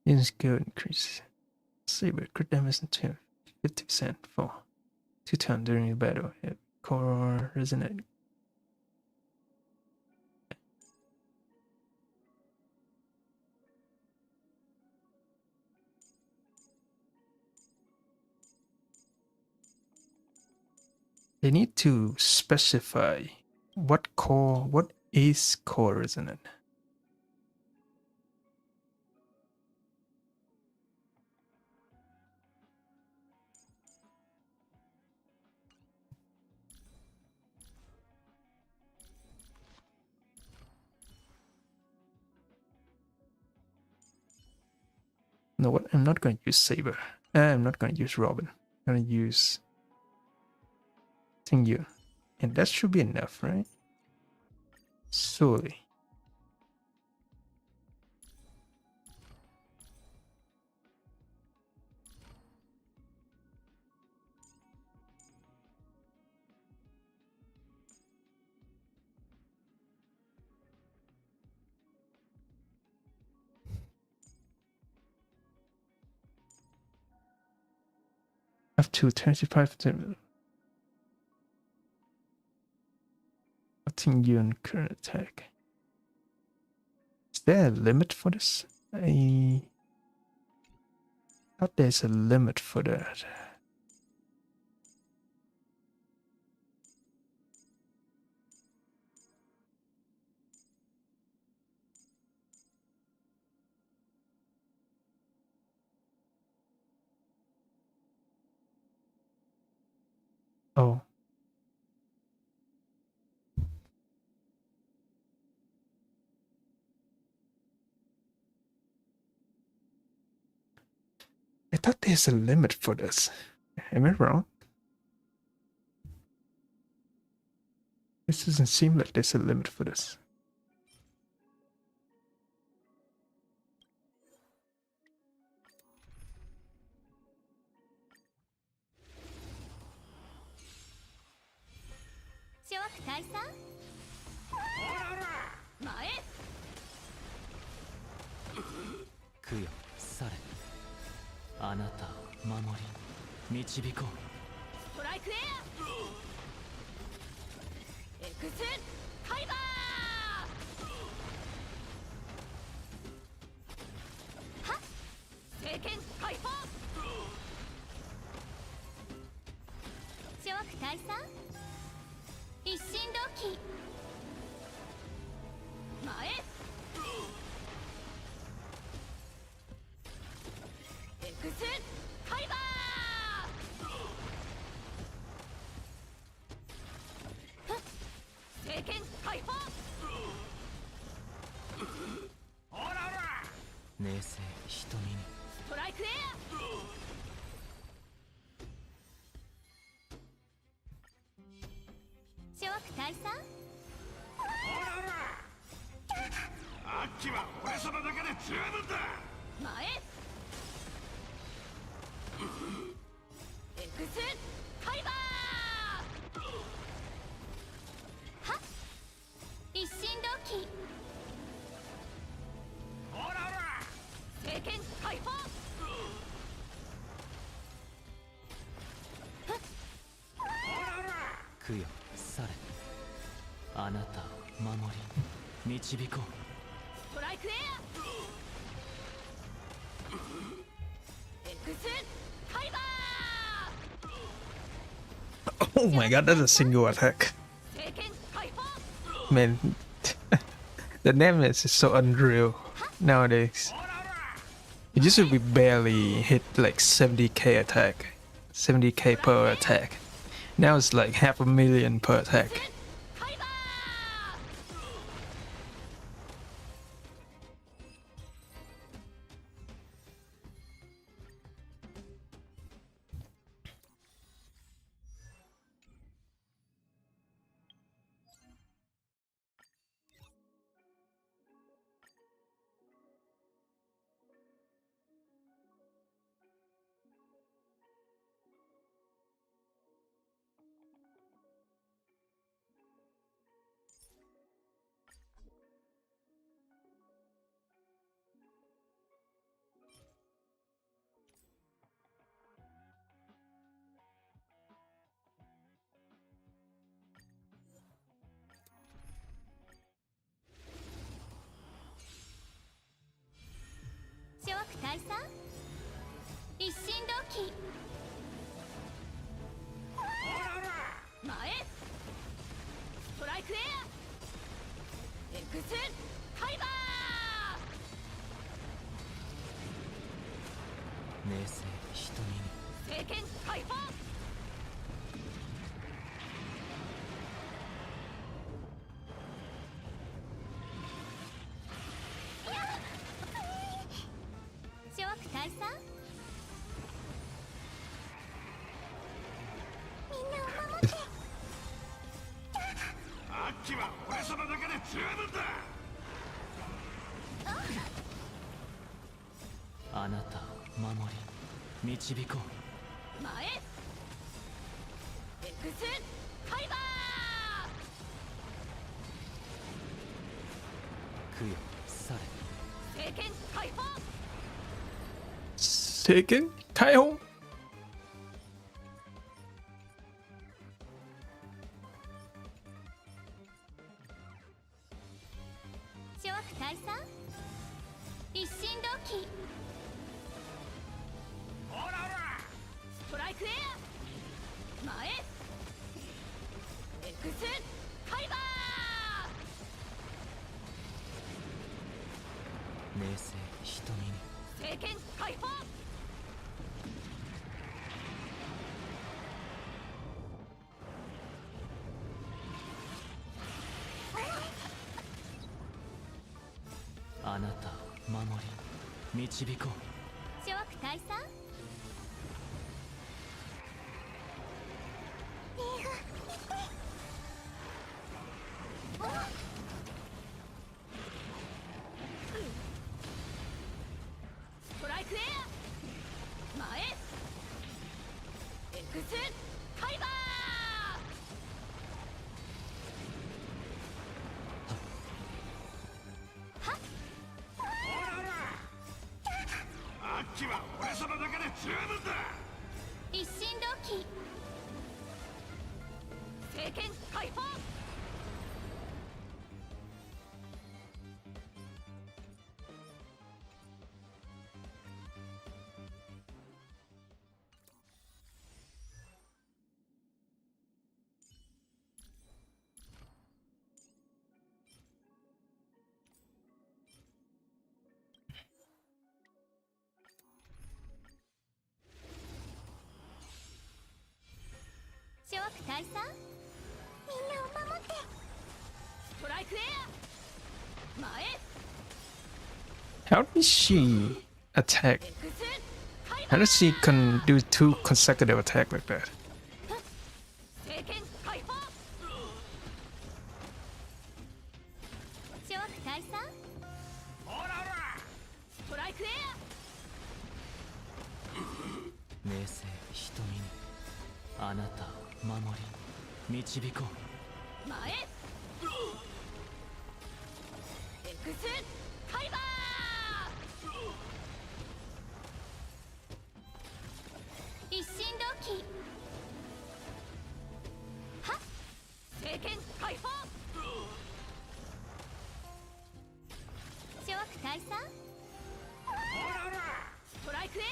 This skill increase Saber crit damage to 50% for 2 turns during the battle. Core resonate. They need to specify what is core resonant. No, what? I'm not going to use Saber. I'm not going to use Robin. I'm going to use Tingyu. And that should be enough, right? Surely. Up to 25%. Tingyu and current attack. Is there a limit for this? I thought there's a limit for that. Oh. I thought there's a limit for this. Am I wrong? This doesn't seem like there's a limit for this. Kuyo, Sare. あなたを守り導こう。ストライクエアエクスカイバーはっ聖剣解放諸悪退散一心同期前エクスカイバーはっ聖剣解放冷静瞳にストライクエ諸悪退散アッキは俺様だけで十分だ。ア前エクスカイバーはっ一心同期聖剣解放供養されあなたを守り導こう。ストライクエアエクスカイバ Oh my god, that's a single attack. ー聖剣解放 Man, the damage is so unreal nowadays. It used to be barely hit like 70k attack, 70k per attack. Now it's like 500,000 per attack. カイバ諸悪退散一心同期ー前ストライクエアエクスカイバ冷静瞳にー聖剣解放諸悪退退散。みんなを守って。アッキは俺様だけで十分だ。あなたを守り導こう。前エクスカイバ供養され。ー、政権解放。政権解放。諸悪退散。一心同期。ほらほら。ストライクエア。前エクスカイバ明静瞳に。ー、政権解放。あなたを守り導こう。諸悪退散。ストライクエア。前エクスカイバアッキは俺様だけで十分だ。一心同期。ー、政権解放。諸悪退散。みんなを守って。ストライクエア。前 How does she attack? エクスカイ How バー。 does she do 2 consecutive attack like that? 政権解放。諸悪退散。ほらほら。ストライクエ明静瞳に。あなたを守り導こう。ア。前エクスカイバー。一心同期。はっ。政権解放。諸悪退散。ストライクエア。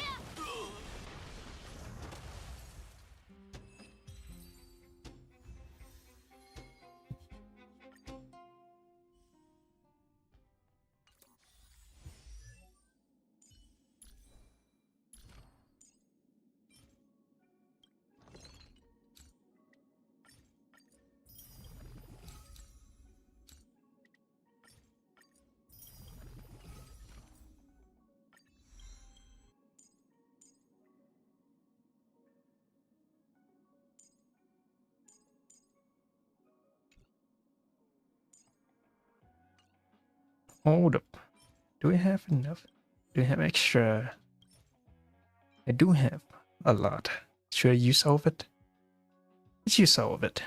Hold up. Do we have enough? Do we have extra? I do have a lot. Should I use all of it? Let's use all of it.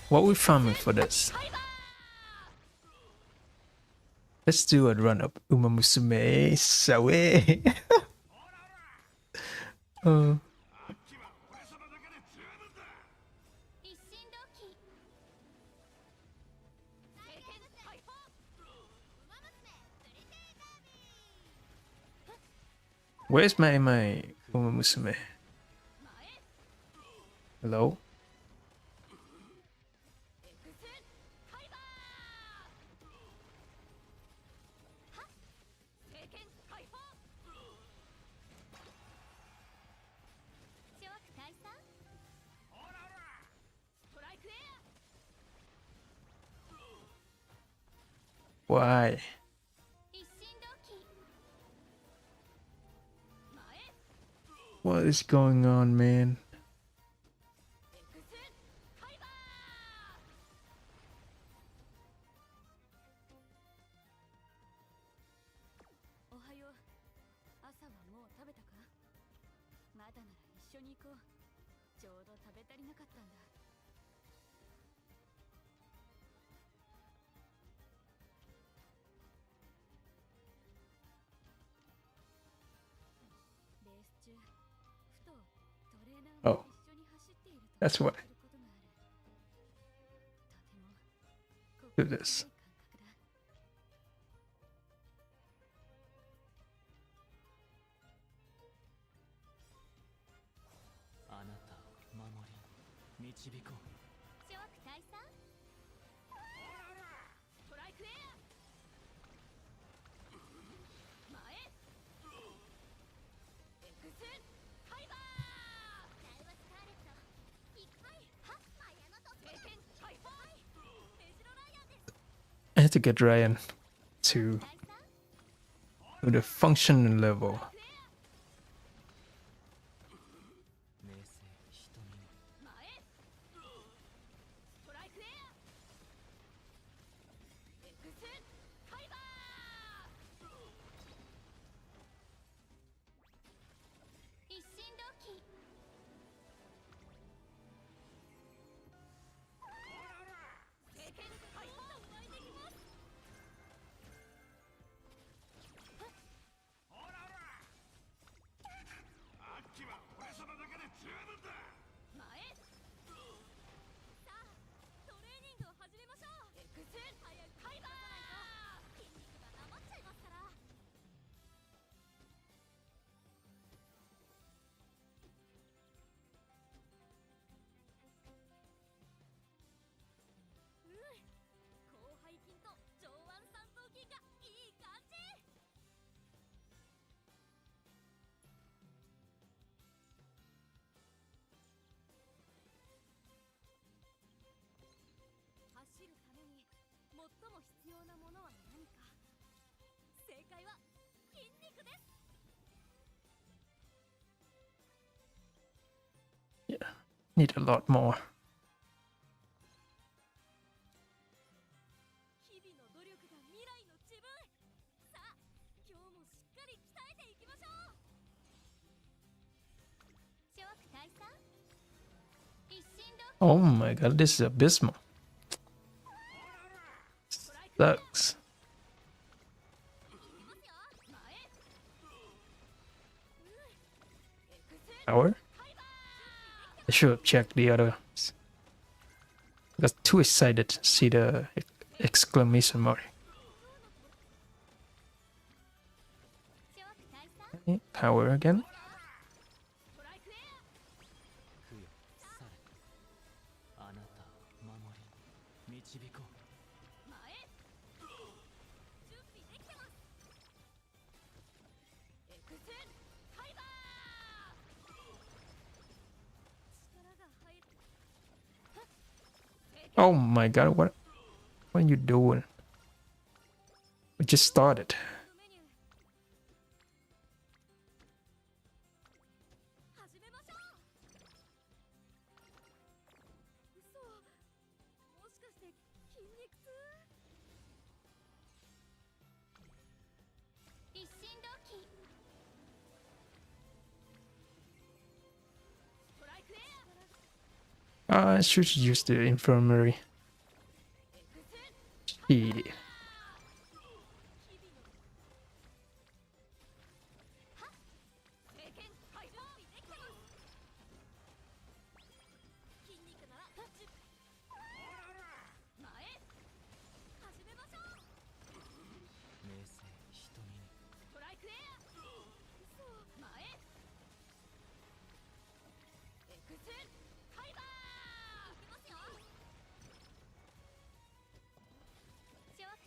What are we farming for this? Let's do a run up Uma Musume Sawe. 一心同期。政権解放。ウマ娘プリテイダービー。 Where's my Uma Musume? Hello? エクスカイバー。はっ。政権解放。諸悪退散。Why? 一心同期 What is going on, man? おはよう。朝はもう食べたか？まだなら一緒に行こう。ちょうど食べ足りなかったんだ。レース中、ふとトレーナーも一緒に走っていると That's why. 感じることがある。とても Do this. 心地よい感覚だ。あなたを守り導こう。諸悪退散ストライクエア前エクスファイバーダイワスカーレットピクパイはマヤの突経験ハイファイメジロライアンです I have to get Ryan to 退散 the function level. 明静瞳に前ストライクエアエクスファイバー一心同期経験ハイファーお会いできます前さあトレーニングを始めましょうエクス早くファイバー筋肉がなまっちゃいますから広背筋と上腕三頭筋がいい感じ走るために最も必要なものは何か正解は筋肉です Need a lot more. 日々の努力が未来の自分さあ今日もしっかり鍛えていきましょう諸悪退散一心同 Oh my god, this is abysmal. Sucks. 前 Hour? I should have checked the others. I got too excited to see the exclamation mark. 諸悪退散 Okay, power again. ストライクエア供養されあなたを守り導こう。前準備できてますエクスファイバー力が入る Oh my god, what are you doing? We just started. メニュー始めましょう嘘もしかして筋肉痛一心同期ストライクエア I should use the infirmary. エクス Shit. 日々の経験ハイファーできてます筋肉なら10前始めましょう明静瞳にストライクエア嘘前エクスファイバーいきますよ諸悪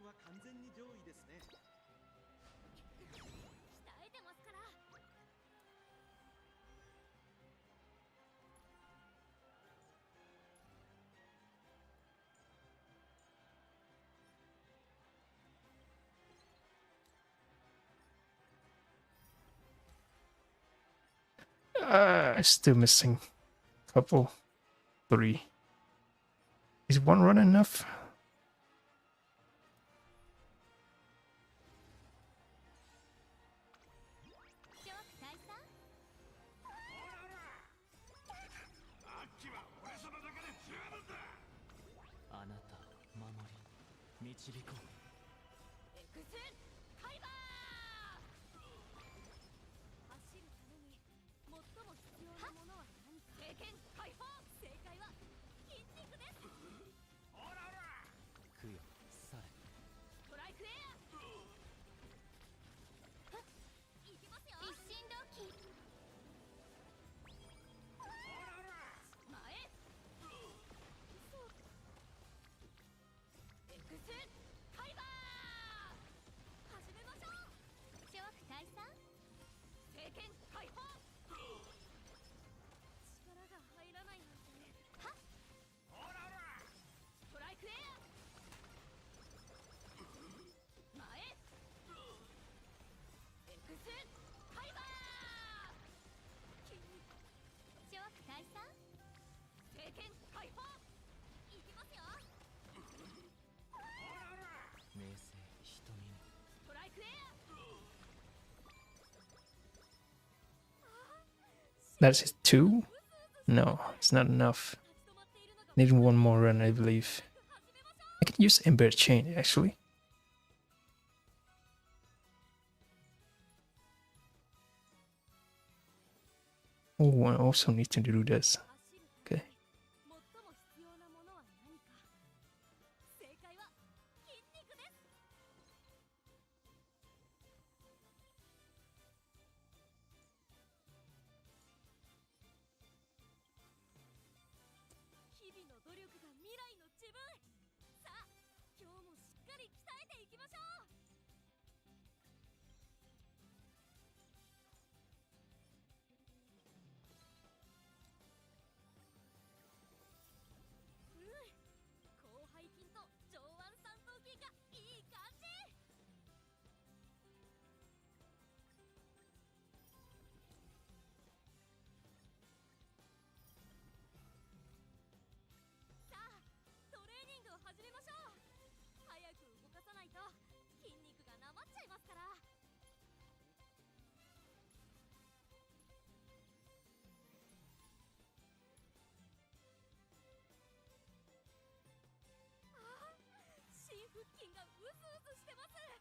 は完全に上位ですね。鍛えてますから。Still missing. Couple. 3. Is 1 run enough? That's it, 2? No, it's not enough. Need 1 more run, I believe. I can use Ember Chain, actually. Oh, I also need to do this.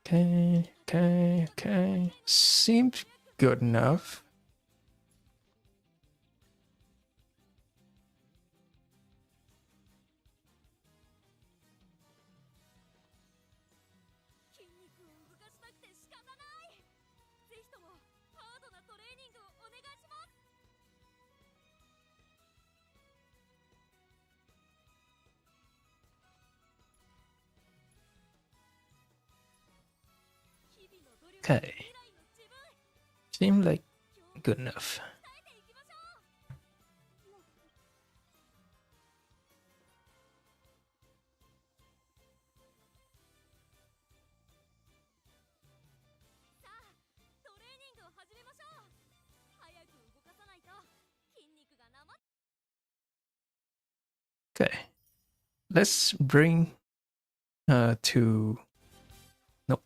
Okay. Okay. Seems good enough. Okay. Seem like good enough. Okay. Let's bring to nope.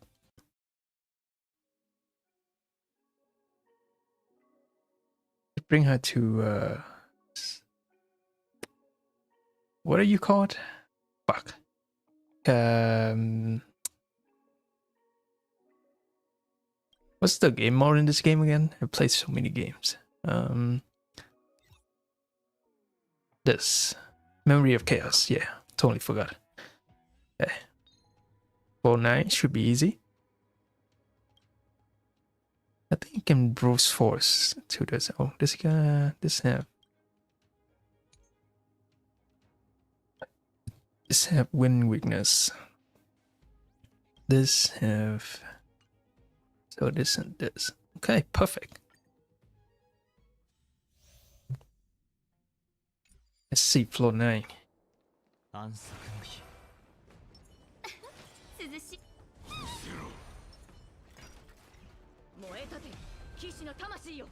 Bring her to what are you called? Fuck. What's the game mode in this game again? I played so many games. This Memory of Chaos. Yeah, totally forgot. Okay. 4-9 should be easy. I think you can brute force to this. Oh, this guy, this have wind weakness. this have so this and this. Okay, perfect. Let's see floor 9. 暗殺の日涼しい燃えたて騎士の魂よ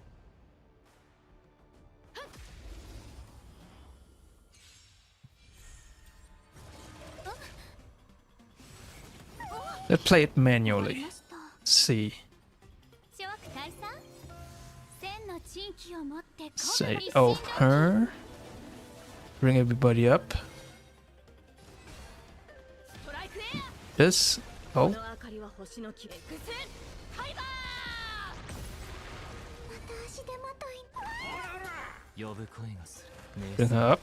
Let's play it manually. See. 諸悪退散千の珍奇を持って Say, oh, her. Bring everybody up. ストライクエア This. こ Oh, の明かりは星の木 X ファイバー私でまとい呼ぶ声がする bring her up.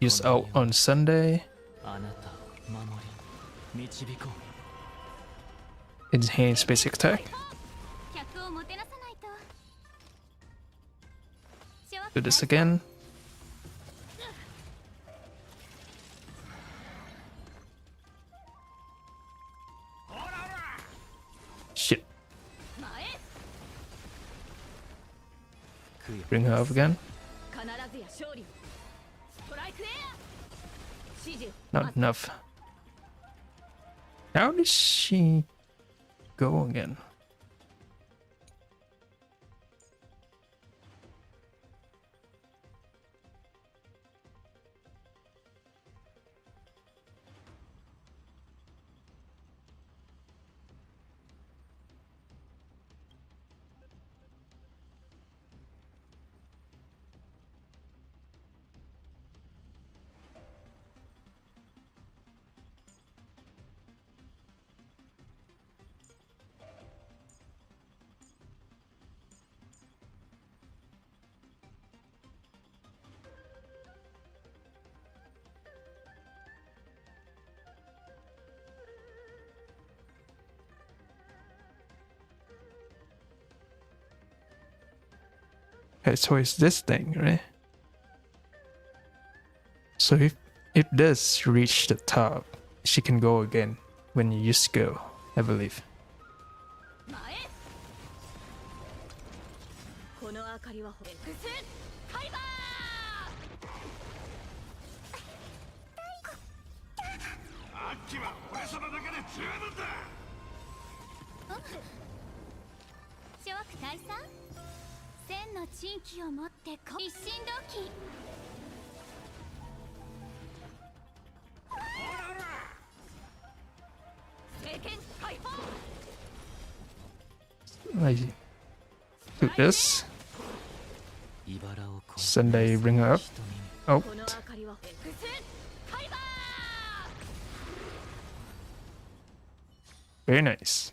Use out on Sunday. あなたを守り導こう Enhance basic attack. 客をもてなさないと諸悪 Do this again. Shit. 前 Bring her up again. 必ずや勝利をストライクエア指示 Not enough. How does she go again? Okay, so it's this thing, right? So if this reach the top, she can go again when you use skill, I believe. 前この明かりは X ファイバアッキは俺様だけで十分だ。ー諸悪退散千の珍奇を持ってこ一心同期 政権解放 I do this. 茨を越 Sunday, bring her up. Oh, この明かりは X ファイバ very nice.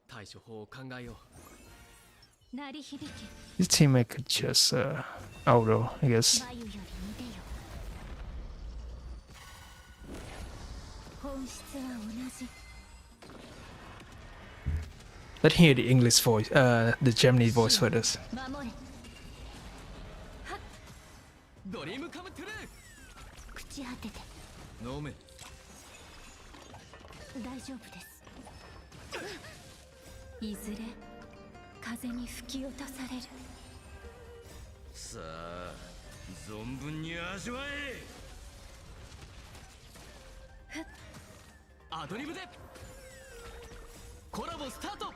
対処法を考えようー鳴り響き This teammate could just auto, I guess. 眉より見てよ本質は同じ Let's hear the English voice, the Japanese voice for this. 守れドリームカムトゥル朽ち果ててー飲め大丈夫ですいずれ風に吹き落とされるさあ、存分に味わえ。アドリブでコラボスタート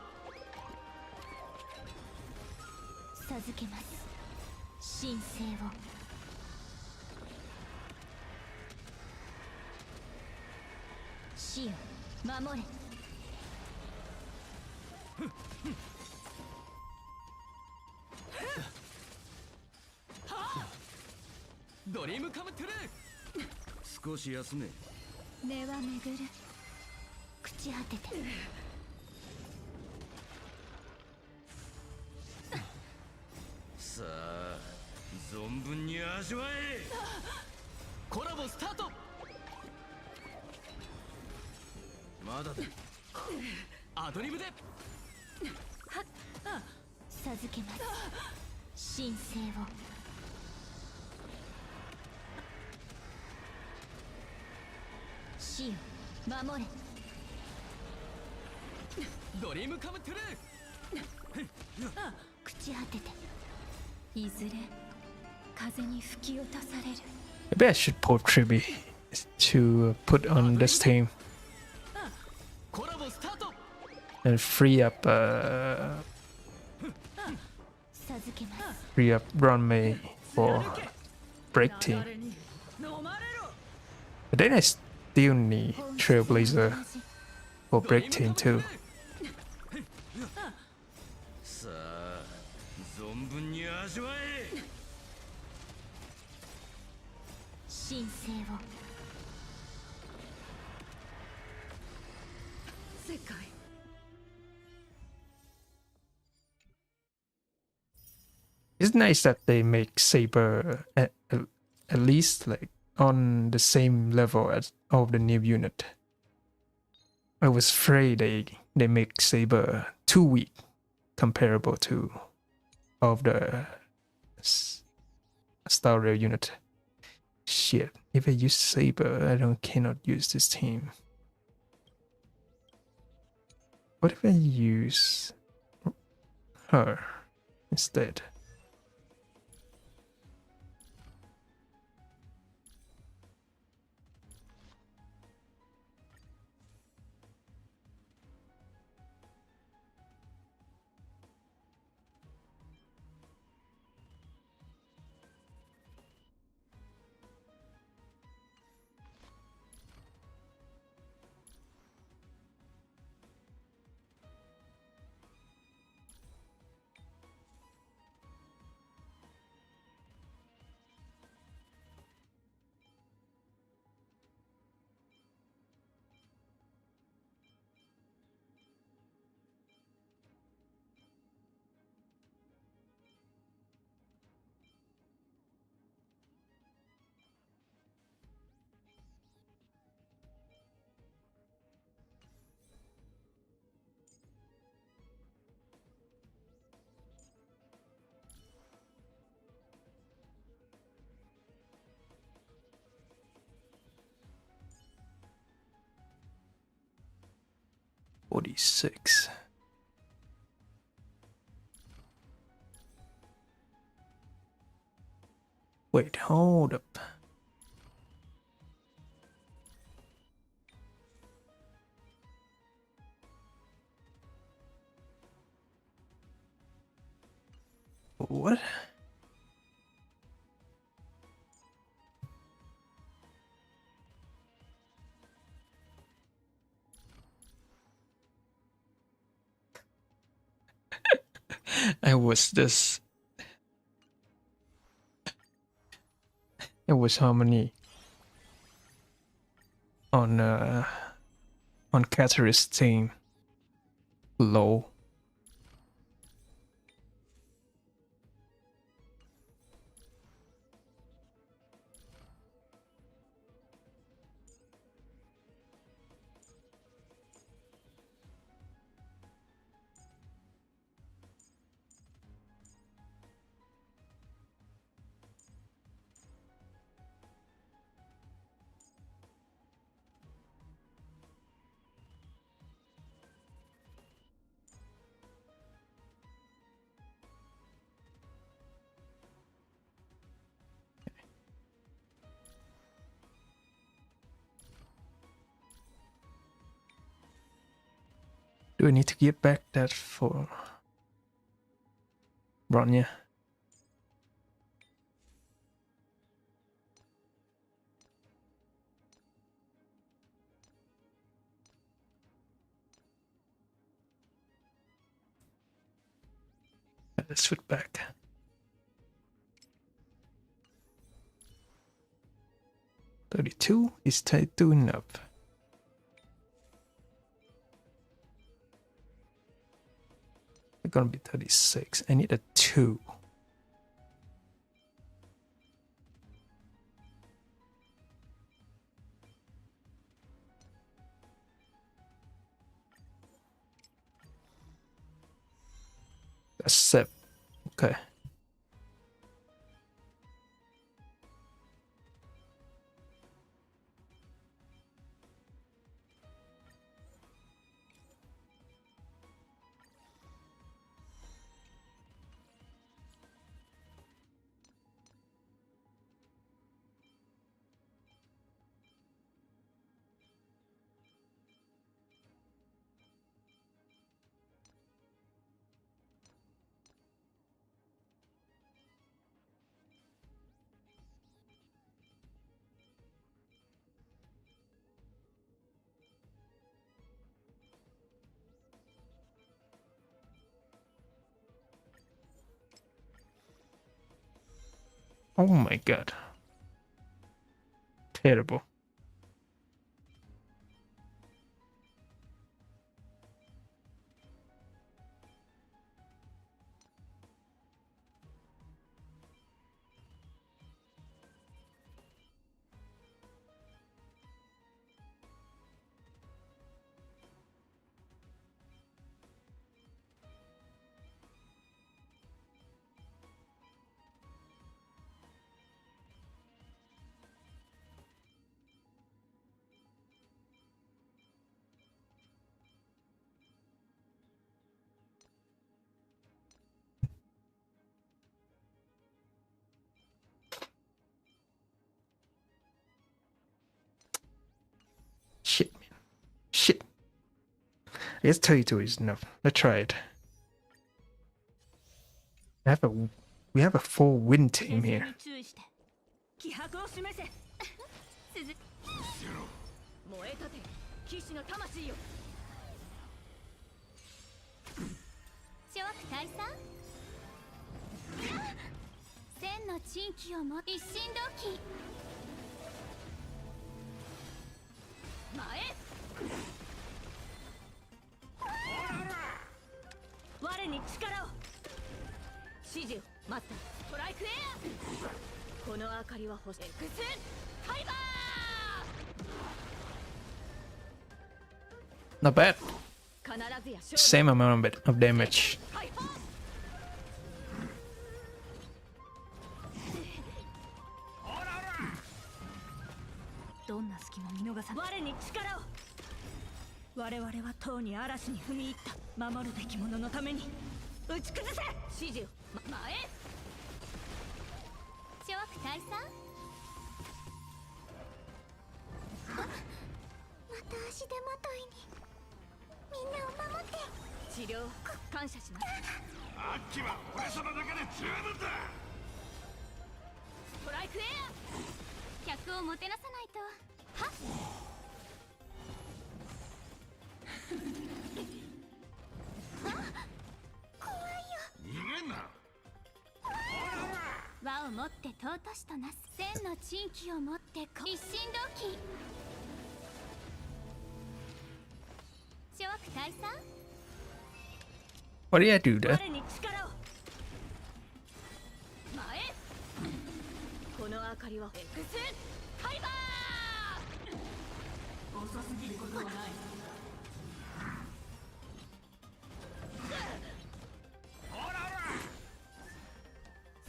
授けます神聖を死よ守れドリームカムトゥルー少し休め。根は巡る朽ち果ててさあ、存分に味わえ。コラボスタートまだだ。アドリブで授けます神聖を死よ守れドリームカムトゥルー朽ち果てていずれ風に吹き落とされる Maybe I should pull Triby to put on this team コラボスタート and free up 授けます free up Run May for break team. 飲まれろ But then I still need Trailblazer for break team too. さあ存分に味わえ神聖を世界 It's nice that they make Saber at least like on the same level as of the new unit. I was afraid they make Saber too weak comparable to of the Star Rail unit. Shit, if I use Saber, I cannot use this team. What if I use her instead? $46. Wait, hold up. What? I was this. It was how many on Cater's team? Low. Do I need to get back that for Bronya? Let's switch back. $32 is $32 enough. It's gonna be 36. I need a 2. That's 7. Okay. Oh my god. Terrible. Shit, man. Shit. I guess 32 is enough. Let's try it. We have a full win team here. 気迫を示せ鈴燃えたて騎士の魂よ諸悪退散千の珍奇をも一心同期前我に力を指示を待ったストライクエアこの明かりは欲しいエクスファイバー Not bad. 必ずや勝利 Same amount of damage. ファイバーどんな隙も見逃さない我に力を我々はとうに嵐に踏み入った守るべき者のために打ち崩せ指示を、前諸悪退散また足手まといにみんなを守って治療感謝しますアッキは俺様だけで十分だストライクエア客をもてなさないとはっ怖いよ逃げんな輪をもって尊しとなす千の珍奇をもって一心同期諸悪退散 What did I do there? 我に力を前この明かりはエクスファイバー遅すぎることはない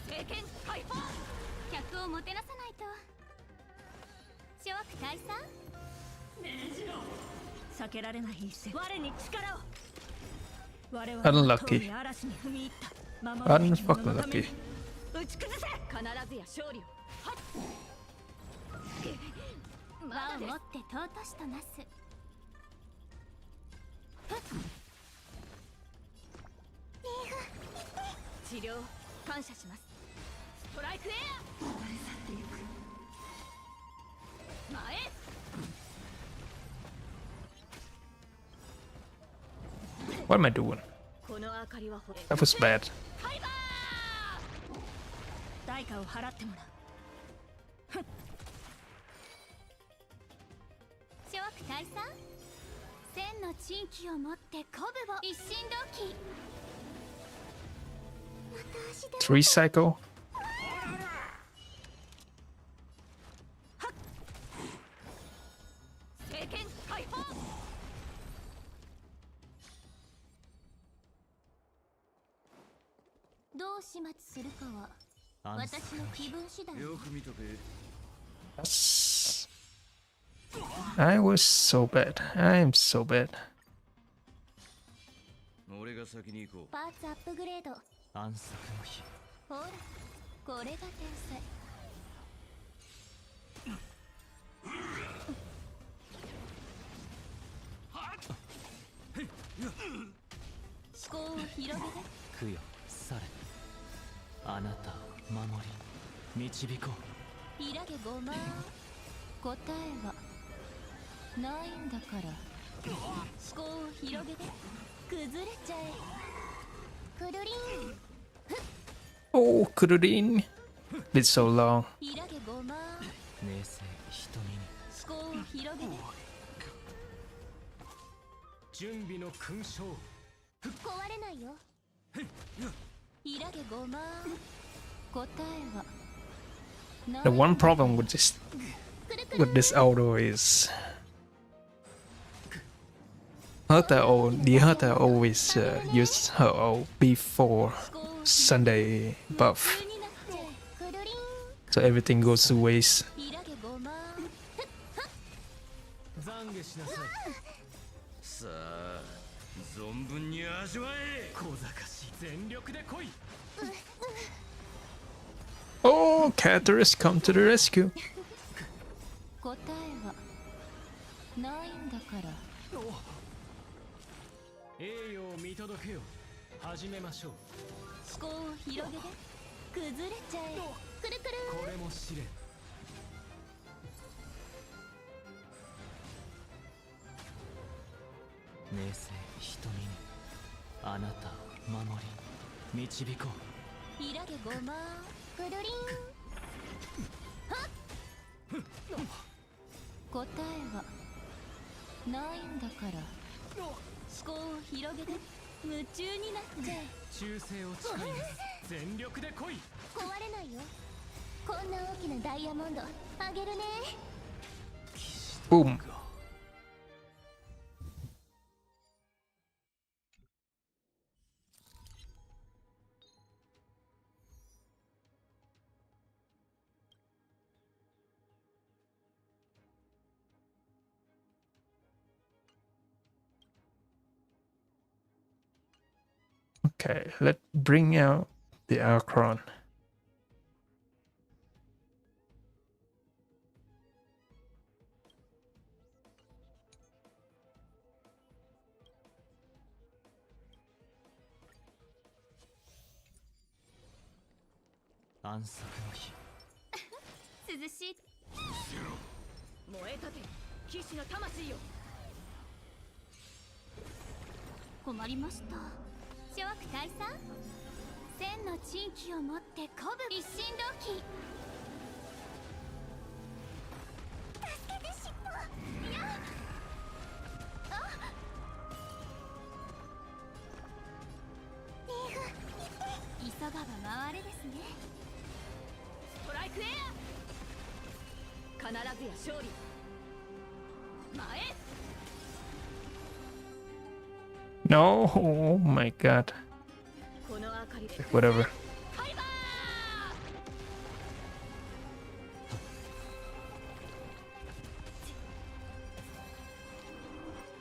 聖剣解放客をもてなさないと諸悪退散避けられない一戦我に力を我々 Unlucky. はとうに嵐に踏み入った守るべき者のために Unfucking lucky. 打ち崩せ必ずや勝利をはっ輪をもって尊しとなす治療感謝しますストライクエア前 What am I doing? この明かりは That was bad. ファイバー代価を払ってもらう諸悪退散千の珍奇をもって鼓舞を一心同期また足手 Three cycle? 聖剣解放どう始末するかは暗殺私の気分次第よく見とけ That's... I was so bad. I am so bad. 俺が先に行こうパーツアップグレード暗殺の日ほらこれが天才思考を広げて供養されあなたを守り導こうひらげごま答えはないんだから思考を広げて崩れちゃえくるりん Oh, Kururin. Been so long. イラゲごま明青瞳に思考を広げて準備の勲章壊れないよイラゲごま答えは The one problem with this auto is the Hertha always use her ult before Sunday buff, になってくるりん so everything goes to waste. イラゲごま懺悔しなさいさあ存分に味わえ小賢しい全力で来い Oh, Caterus, come to the rescue. 答えはないんだから栄誉を見届けよ始めましょう思考を広げて崩れちゃえくるくるこれも試練明青瞳にあなたを守り導こうイラゲごまくるりんはっ答えはないんだから思考を広げて夢中になっちゃえ忠誠を誓います全力で来い壊れないよこんな大きなダイヤモンドあげるね Boom. Okay, let's bring out the Archon.安息の日涼しい燃えたて騎士の魂よ困りました諸悪大佐千の珍奇を持って鼓舞一心同期助けて尻尾いやあリーフ急がば回れですねストライクエア必ずや勝利前 No, oh my god. この明かりで Whatever. ファイバ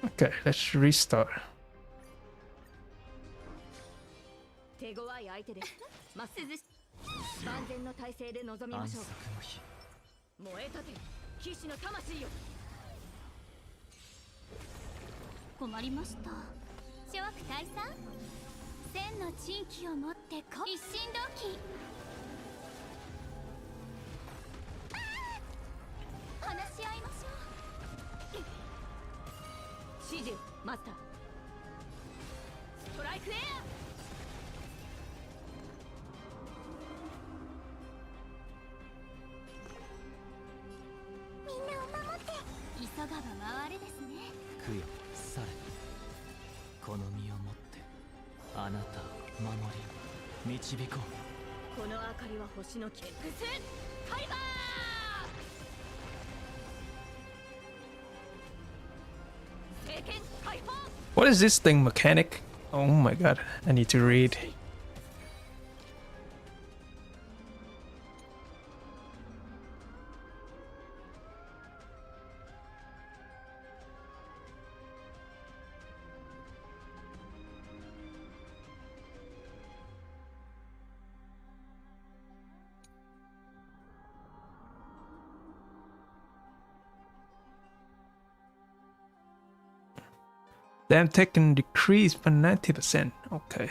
ー Okay, let's restart. 手強い相手ですまっすぐ万全の体制で臨みま安息しょうの日燃えたて騎士の魂よ困りました諸悪大佐千の珍奇を持って一心同期話し合いましょう指示マスターストライクエみんなを守って急がば回れですね供養されこの身をもってあなたを守り導こうアこの明かりは星の木 X ファイバー聖剣解放 What is this thing, mechanic? Oh my god, I need to read. Damn tech can decrease by 90%. Okay.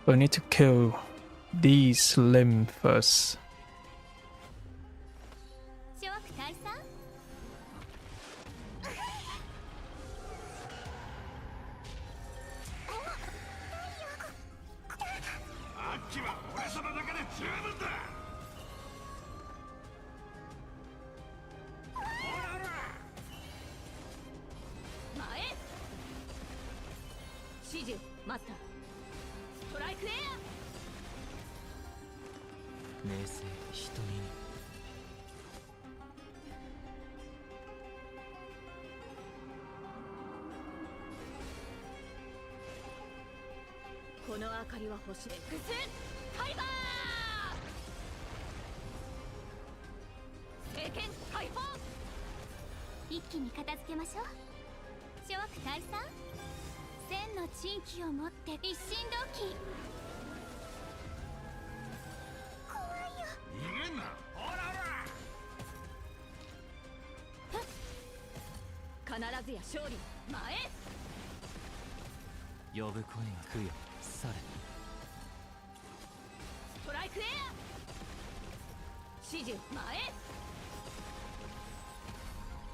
We need to kill these limb first. 諸悪退散。アッキは俺様だけで十分だ。前指示マスターストライクエア。明青瞳にこの明かりは星でグスファイバー聖剣解放。一気に片付けましょう。諸悪退散。千の珍奇を持って一心同期。怖いよ。逃げんな。ほらほら。必ずや勝利。前呼ぶ声が供養され。ストライクエア。指示前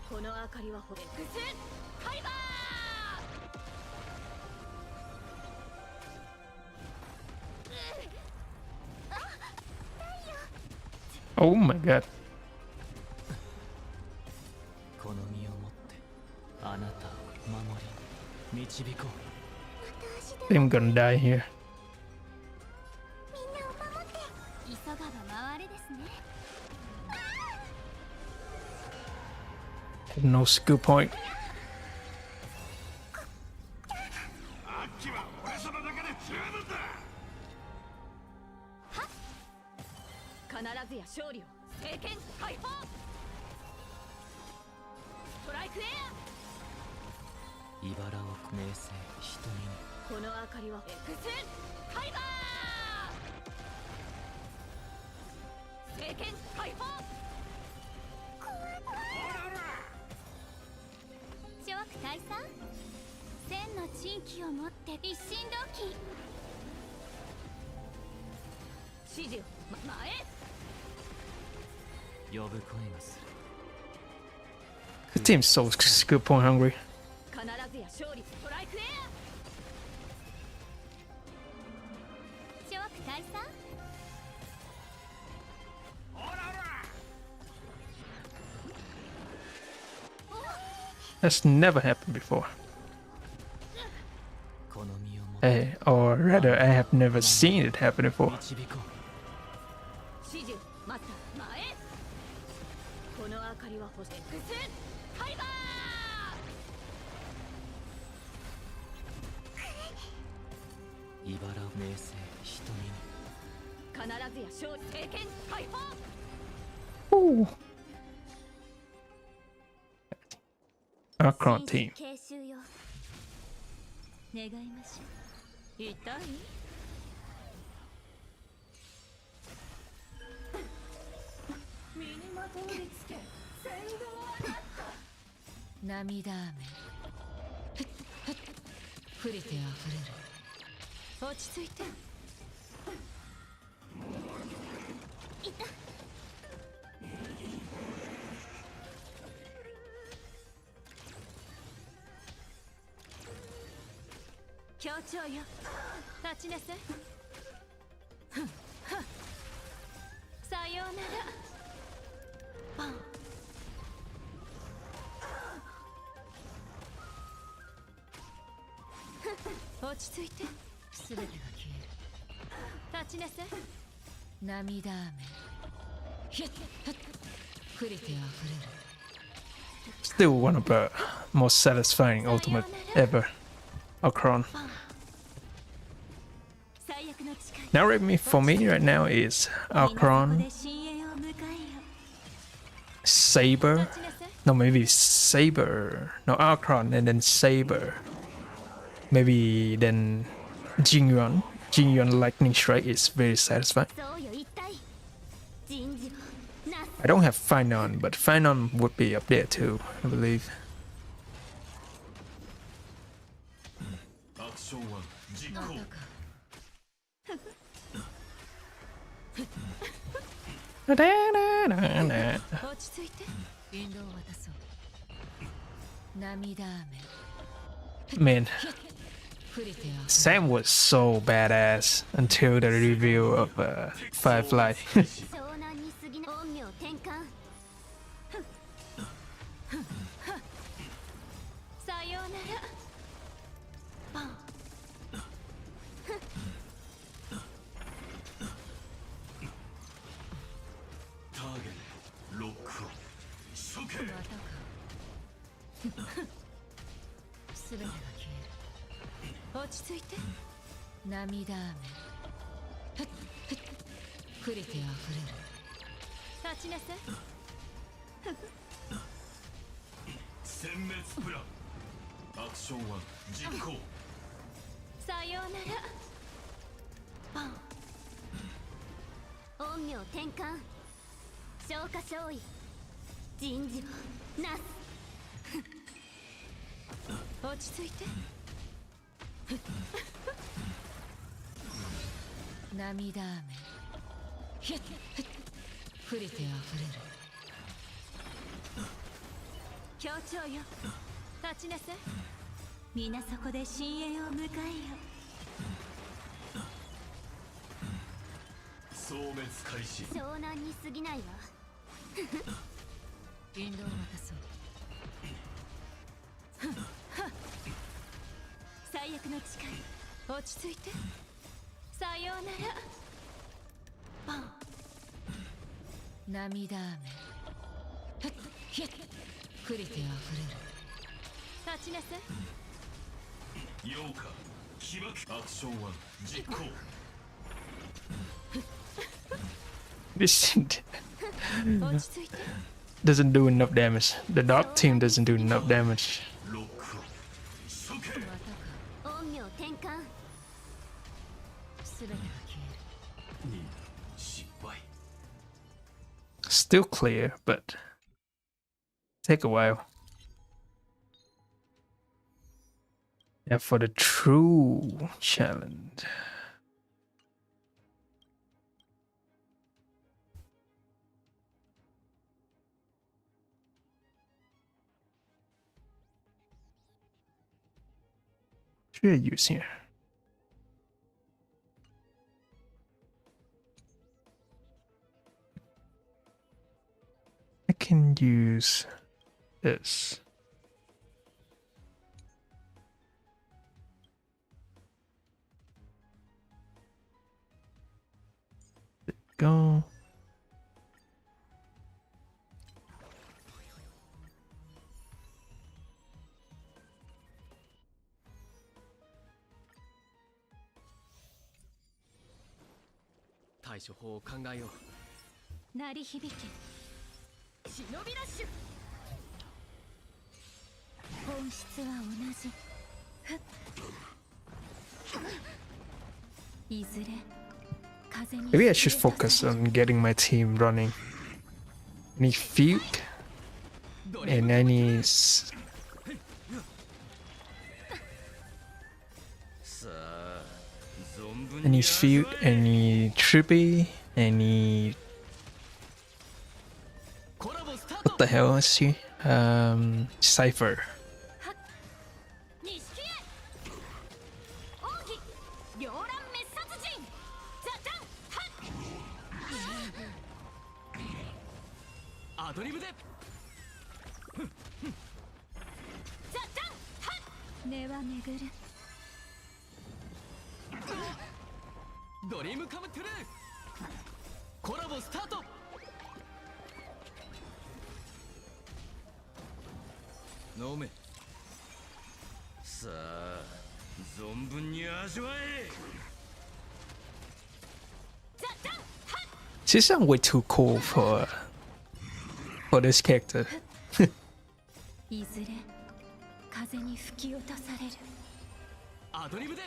この明かりはほグスファイバー。 Oh my god. この身をもってあなたを守り導こう。 I'm gonna die here. みんなを守って。急がば回れですね。 No skill point. アッキは俺様だけで十分だ。必ずや勝利を聖剣解放。ストライクエア。茨を明青瞳にこの明かりはエクスファイバー。聖剣解放。諸悪退散。千の珍奇を持って一心同期。指示を前呼ぶ声がする。 The team's so skill point hungry. 必ずや勝利。ストライクエア。諸悪退散。 That's never happened before. この身をもって Or rather, I have never seen it happen before. 導こ指示マスター前この明かりは星エクスファイバう。茨を明青瞳にー。必ずや勝利聖剣解放。 Ooh. Akron team. 慶州よ。願いましょう。痛い身にまとわりつけ先導涙雨降りてあふれる。落ち着いて。協調よ立ちなさい。さようならバン。落ち着いて。すべてが消える。立ちなさい。涙雨降りてあふれる。 Still one of the most satisfying ultimate ever. Akron. 最悪の誓い。 Now, for me right now is Akron, 深淵を迎えよ。 Saber. 立ちなさい。 No, maybe Saber. No, Akron and then Saber. Maybe then Jingyuan. Jingyuan Lightning Strike is very satisfying. そうよ一体。人事をなす。 I don't have Finon, but Finon would be up there too, I believe. アクション1実行。またか。Da, da, da, da. 落ち着いて。引導を渡そう涙雨 Man, 降りてあ Sam was so badass until the reveal of Firefly. 湘南に過ぎない陰陽転換。さようなら。ターゲットロックオン処刑またか全てが消える落ち着いて。涙雨降りてあふれる立ちなさい。殲滅プランアクション1実行さようなら。陰陽転換。消化勝利。人事をなす。落ち着いて。涙雨降りてあふれる協調よ。立ちなさい。皆そこで深淵を迎えよ。消滅開始湘南に過ぎないわ。引導を渡そう最悪の誓い。落ち着いて。さようなら。涙雨降りてあふれる立ちなさい。8日起爆アクション1実行 This 落ち着いて。 doesn't do enough damage. The dog team doesn't do enough damage. ロックオン処刑またか陰陽転換。全てが消える失敗 Still clear, but take a while. Yeah, for the true challenge. Should I use here? I can use this. There we go. Yo. 鳴り響け。忍びラッシュ。本質は同じ。いずれ風に Maybe I should focus on getting my team running. Any feud and any any feud, any trippy, any what the hell is she? Cypher. 錦絵奥義両乱滅殺人ザダンハッアドリブでザダンハッ根は巡るドリームカムトゥルーコラボスタート飲めさあ存分に味わえ She sounds way too cool for this character. いずれ風に吹き落とされるアドリブで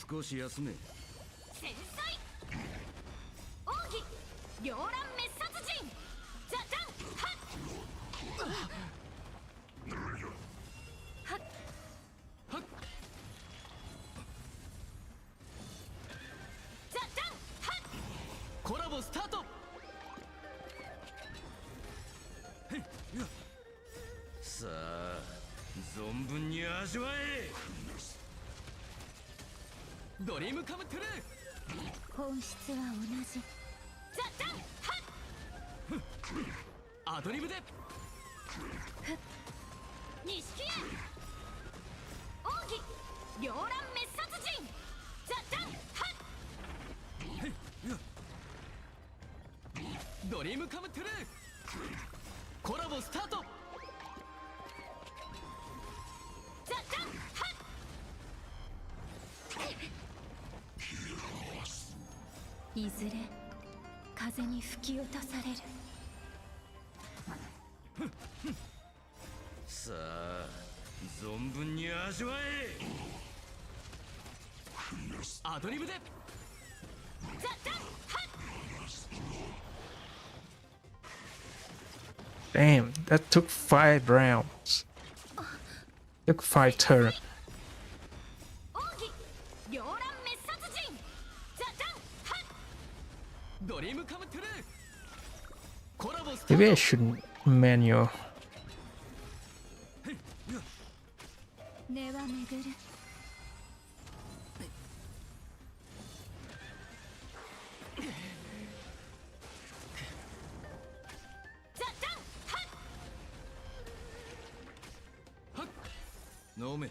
少し休め繊細奥義両乱滅殺人ザダンハッハッボスタート。さあ存分に味わえ。ドリームカムトゥルー。本質は同じ。ザッダンハアドリブで。ッ錦絵奥義両乱滅殺人ザッダンハドリームカムトゥルー。コラボスタート。ザッダンハいずれ風に吹き落とされる。さあ存分に味わえ。アドリブで。ザッダンハ Damn, that took 5 rounds. Took 5 turns. 奥義両乱滅殺人ザッダンハドリームカムトゥルー。コラボスター Maybe I ト。 should manual. 根は巡る。ザッダンハ飲め。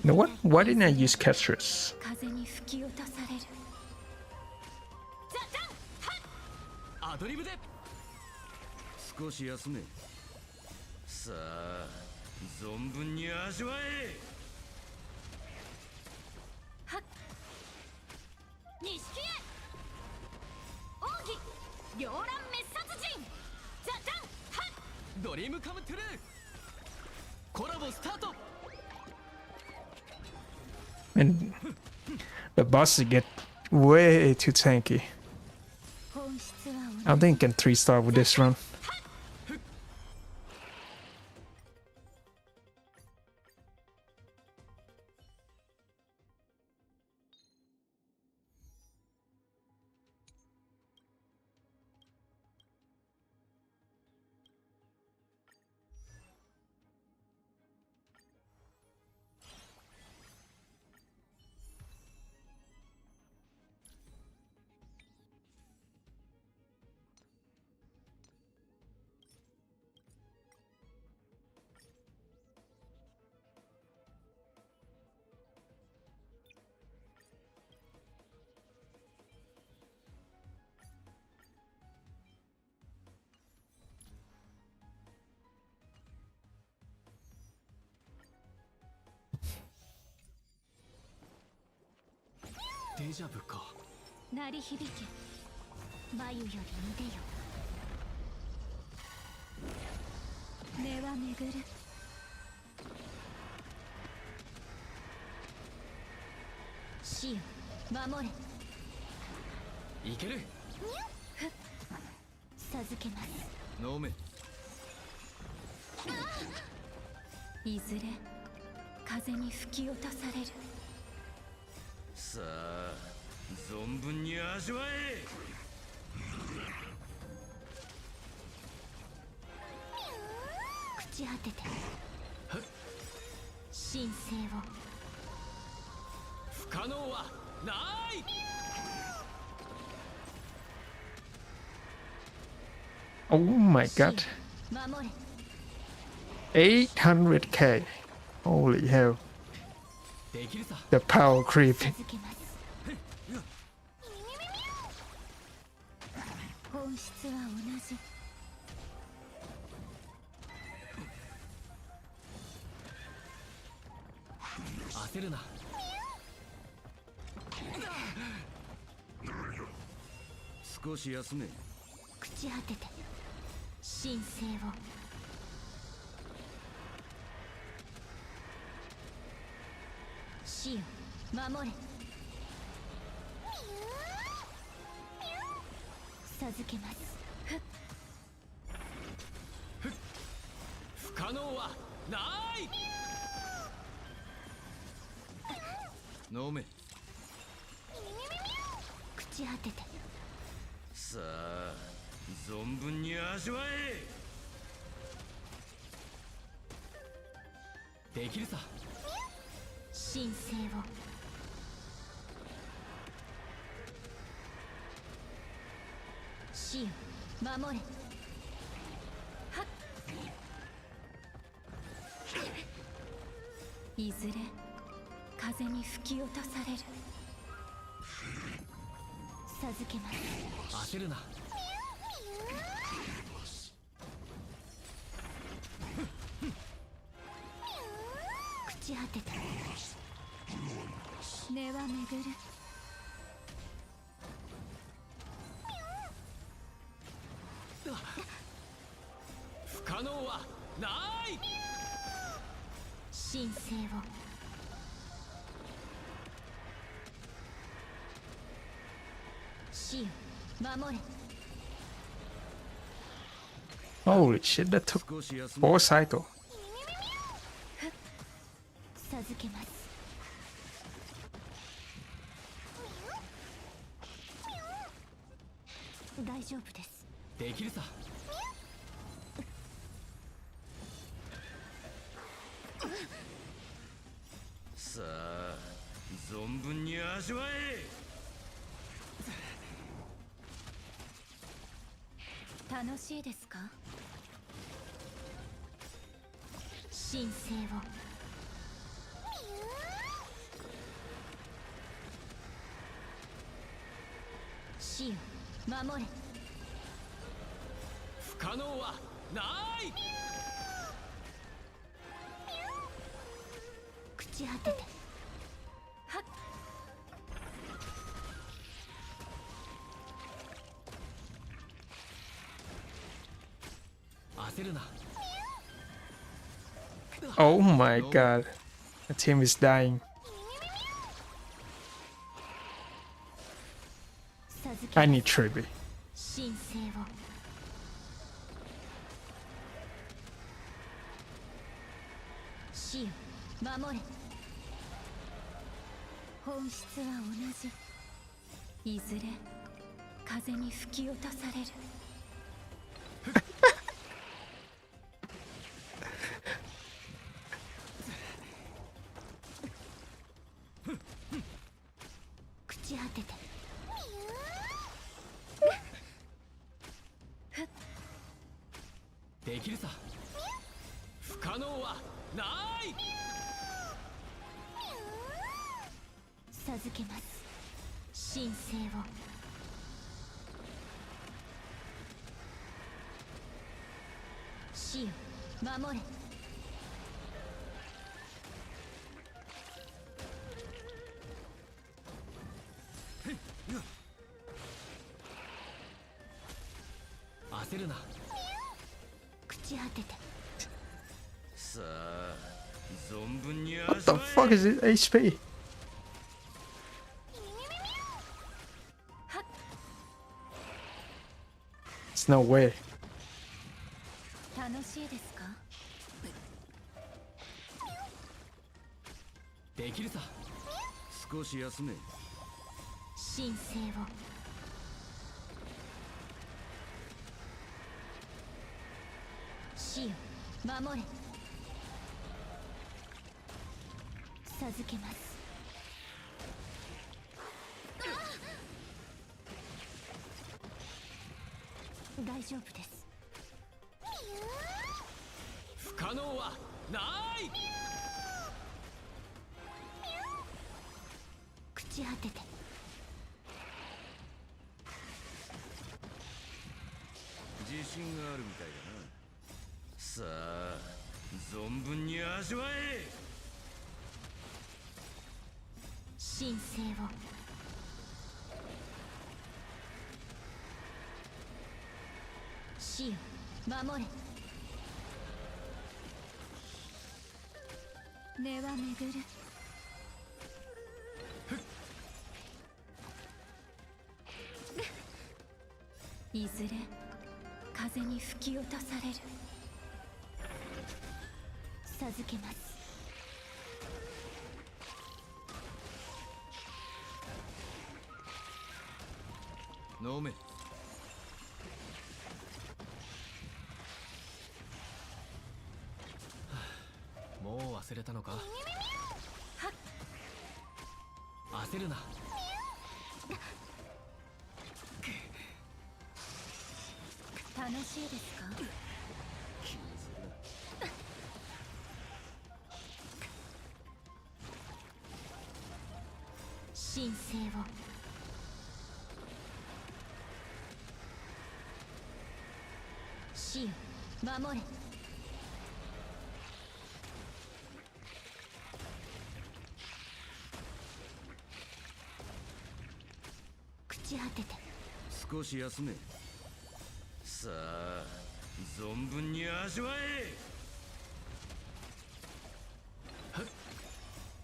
You know what? Why didn't I use Kestrus? 風に吹き落とされる。ザッダンハアドリブで。少し休め。さあ存分に味わえ。錦絵奥義両乱滅殺人ザッダンハドリームカムトゥルー。コラボスタート。 And the bosses get way too tanky. 本質は I don't think I can 3-star with this run.「デジャブか」鳴り響け。眉より腕よ。根は巡る。死よ守れ。いける。授けます。飲め。いずれ風に吹き落とされる。さあ存分に味わえ。朽ち果てて神聖を。不可能はない。 Oh my god. 守れ。 800k. Holy hell. できるさ。 The power creep. 授けます。本質は同じ。焦るな。少し休め。朽ち果てて神聖を。死よ守れ。授けます。不可能はない。飲め。朽ち果てて。さあ存分に味わえ。できるさ。神聖を。死よ守れ。いずれ風に吹き落とされる。授けます。焦るな。朽ち果てた。根は巡る。不可能はない。神聖を。死よ守れ。 Holy shit, that took 少し休め。 4 cycle. 授けます。大丈夫です。できるさ。さあ存分に味わえ。楽しいですか。神聖を。死よ守れ。不可能はない。朽ち果てて。はっ。焦るな。 Oh my god. The team is dying. 授け I ます。 need tribute. 神聖を。死よ守れ。本質は同じ。いずれ風に吹き落とされる。朽ち果てて。できるさ。不可能はない。授けます。神聖を。死よ守れ。焦るな。朽ち果てて。さあ存分に What 味 the わ fuck え。 is it HP? It's no way. 楽しいですか。できるさ。少し休め。神聖を。死よ守れ。授けます。大丈夫です。不可能はない。朽ち果てて。自信があるみたいだな。さあ存分に味わえ。神聖を。死よ守れ。根は巡る。いずれ風に吹き落とされる。授けます。飲め。もう忘れたのか。焦るな。楽しいですか？神聖を。死よ、守れ。朽ち果てて。少し休め。さあ存分に味わえ。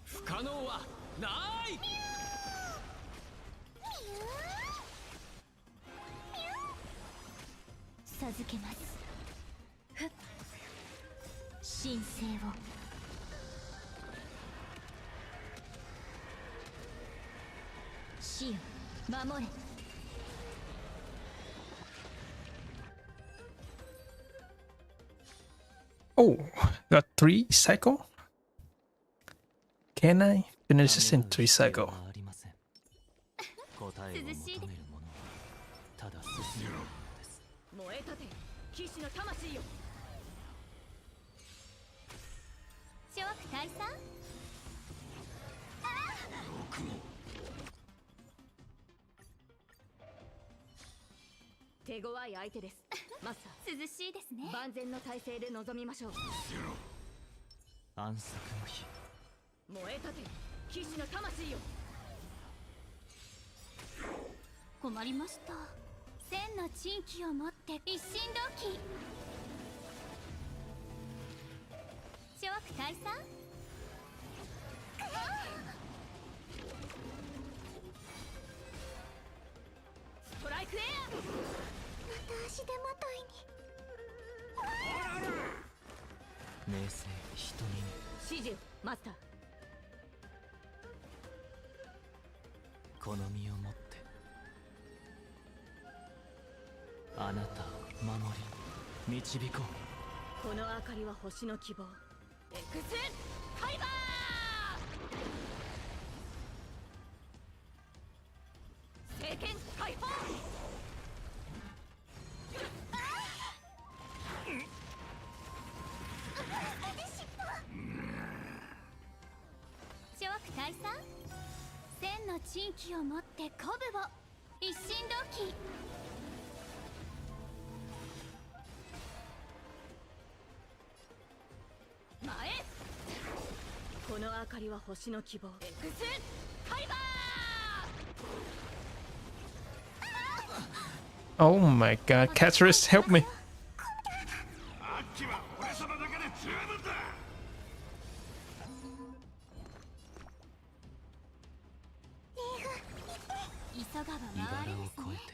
不可能はない。授けます。ふっ、神聖を。死よ、守れ。Oh, got 3 cycle? Can I finish this in 3 cycle? ありません。答えを求めるものはただ進むのです。燃えたて騎士の魂よ。諸悪退散。手強い相手です。マスター、涼しいですね。万全の体制で臨みましょう。安息の日。燃えたて騎士の魂よ。困りました。千の珍奇を持って一心同期。諸悪退散。ストライクエア。また足手まといに。名声人に。指示マスター。好みを持ってあなたを守り導こう。この明かりは星の希望。エクスファイバー。聖剣解放。諸悪退散。千の珍奇を持って鼓舞を。一心同期。前。この明かりは星の希望。エクスファイバー。 Oh my god, Caterus, help me! あっちは俺様だけで十分だ。急がば茨回れをですね。越えて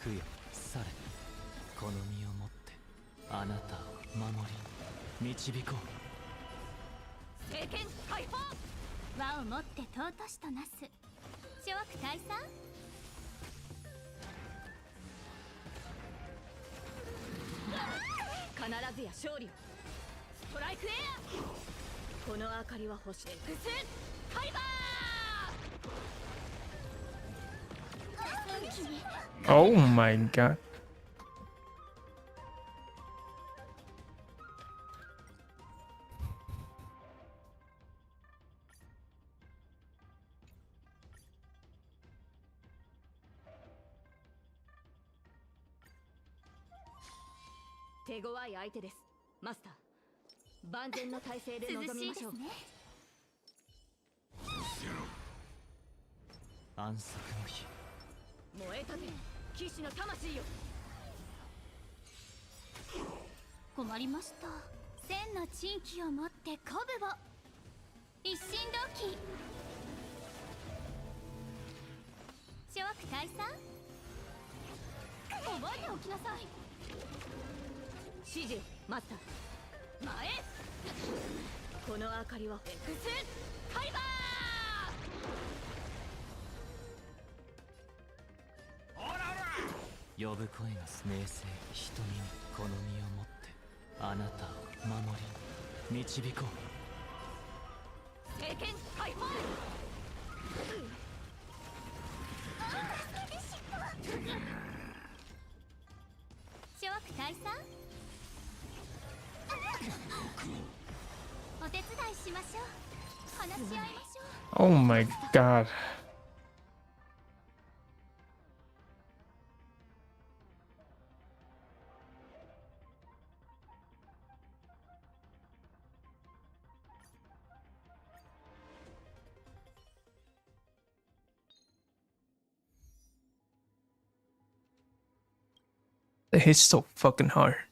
供養され好みを持ってあなたを守り導こう。聖剣解放。和をもって尊しとなす。諸悪退散。必ずや勝利を。ストライクエア。この明かりは星。エクスファイバー。 Oh my god.手強い相手です。マスター、万全の体制で臨涼しみましょう。いですね。安息の日。燃えたて騎士の魂よ。困りました。千の珍奇を持って鼓舞を。一心同期。諸悪退散。覚えておきなさい。指示マスター。前。この明かりはエクスファイバ呼ぶ声が名声瞳にこの身をもってあなたを守り導こう。聖剣解放。諸悪退散。お手伝いしましょう。話し合いましょう。 Oh my god. It hits so fucking hard.「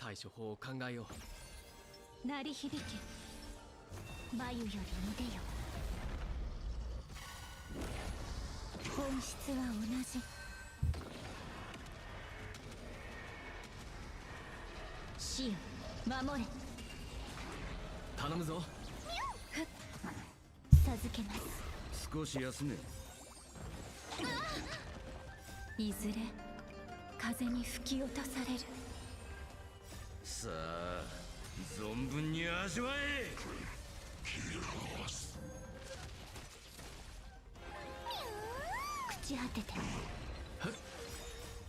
対処法を考えよう。鳴り響け。眉より腕よ。本質は同じ。死よ、守れ。頼むぞ。授けます。少し休め。いずれ風に吹き落とされる。さあ存分に味わえ。朽ち果てて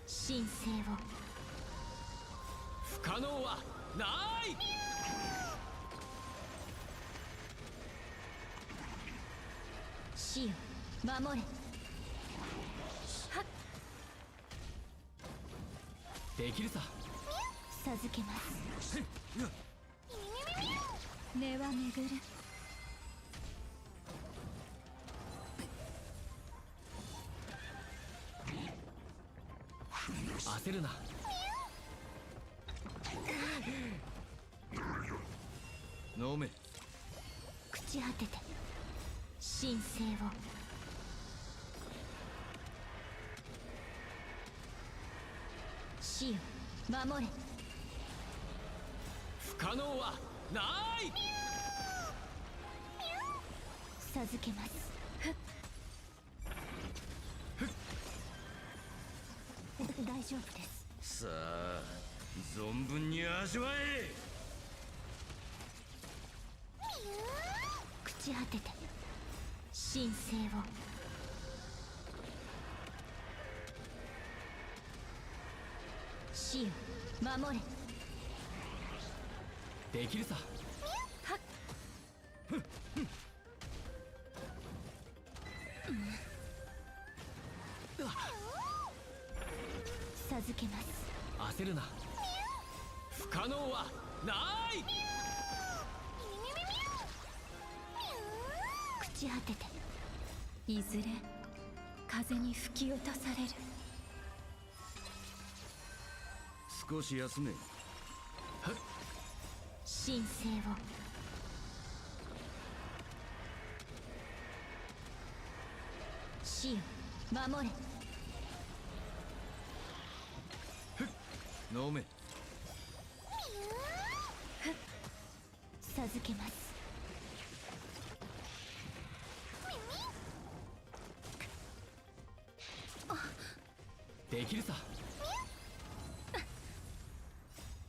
神聖を。不可能はない。死よ、守れ。できるさ。授けます。根は巡る。焦るな。飲め。朽ち果てて神聖を。死よ、守れ。不可能はない。授けます。大丈夫です。さあ存分に味わえ。朽ち果てて神聖を。死よ、守れ。できるさ。授けます。焦るな。不可能はない。朽ち果てていずれ風に吹き落とされる。少し休め。神聖を。死よ、守れ。飲め。授けます。できるさ。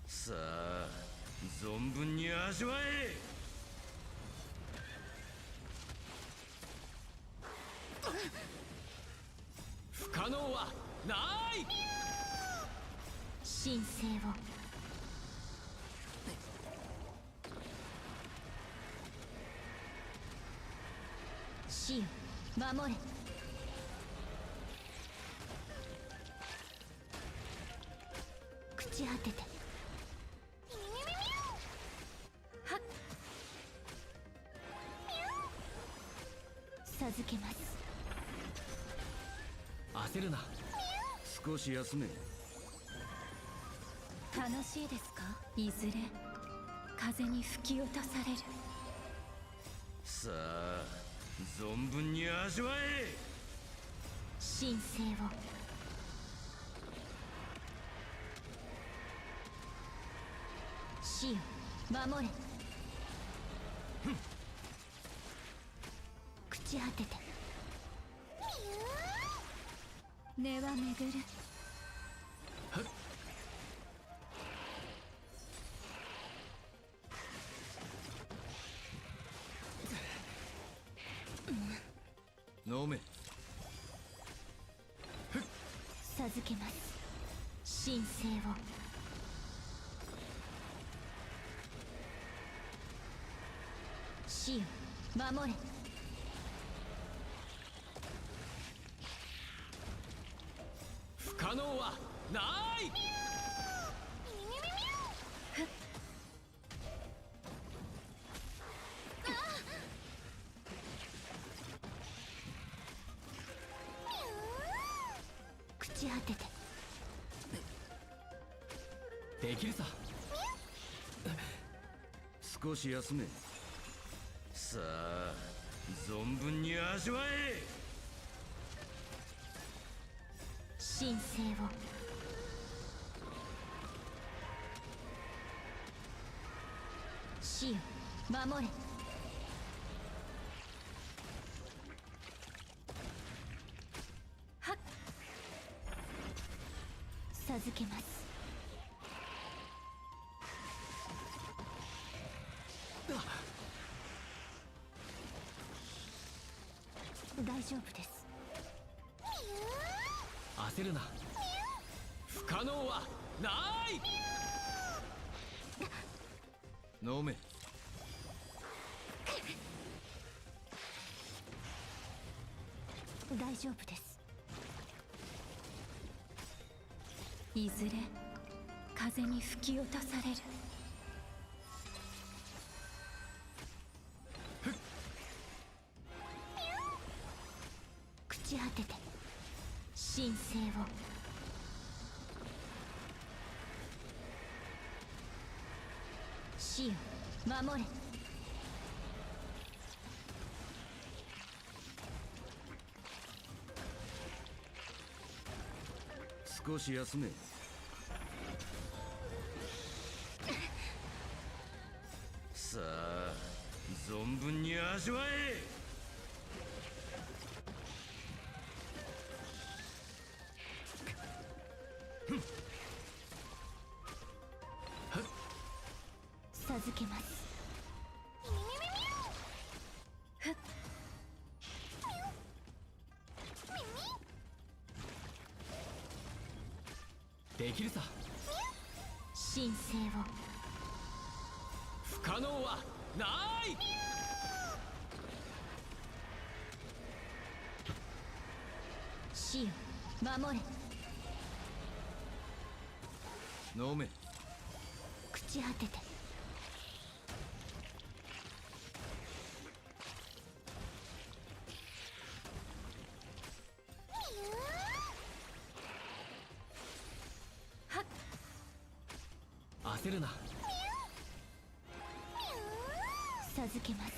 さあ存分に味わえ。不可能はない。神聖を。死よ、守れ。朽ち果てて授けます。焦るな。少し休め。楽しいですか？いずれ風に吹き落とされる。さあ存分に味わえ。神聖を。死よ守れ。朽ち果てて根は巡る。飲め。授けます神聖を。死よ守れ。不可能はない。朽ち果ててできるさ。少し休め。さあ存分に味わえ。神聖を。死よ守れ。はっ授けます。大丈夫です。焦るな。不可能はない。飲め。大丈夫です。いずれ風に吹き落とされる。朽ち果てて神聖を。死よ守れ。少し休め。さあ存分に味わえ。授けます。ふっできるさ。神聖を。不可能はない。死よ守れ。飲め。朽ち果てて焦るな。授けます。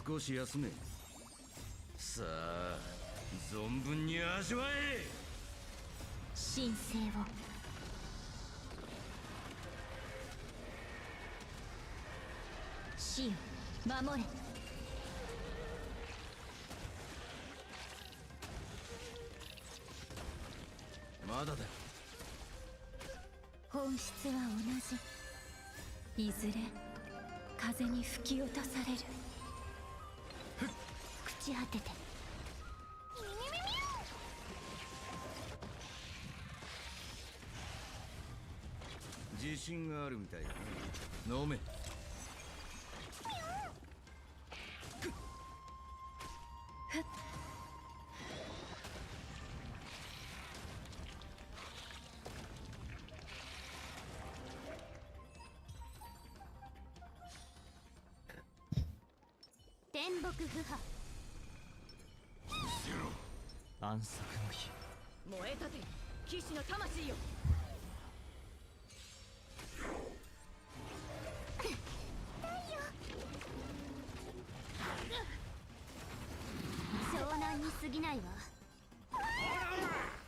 少し休め。さあ存分に味わえ。神聖を。死よ守れ。まだだよ。本質は同じ。いずれ風に吹き落とされる。朽ち果てて自信があるみたいだな。飲め。木不破。暗殺の日。燃えたて騎士の魂よ。湘南に過ぎないわ。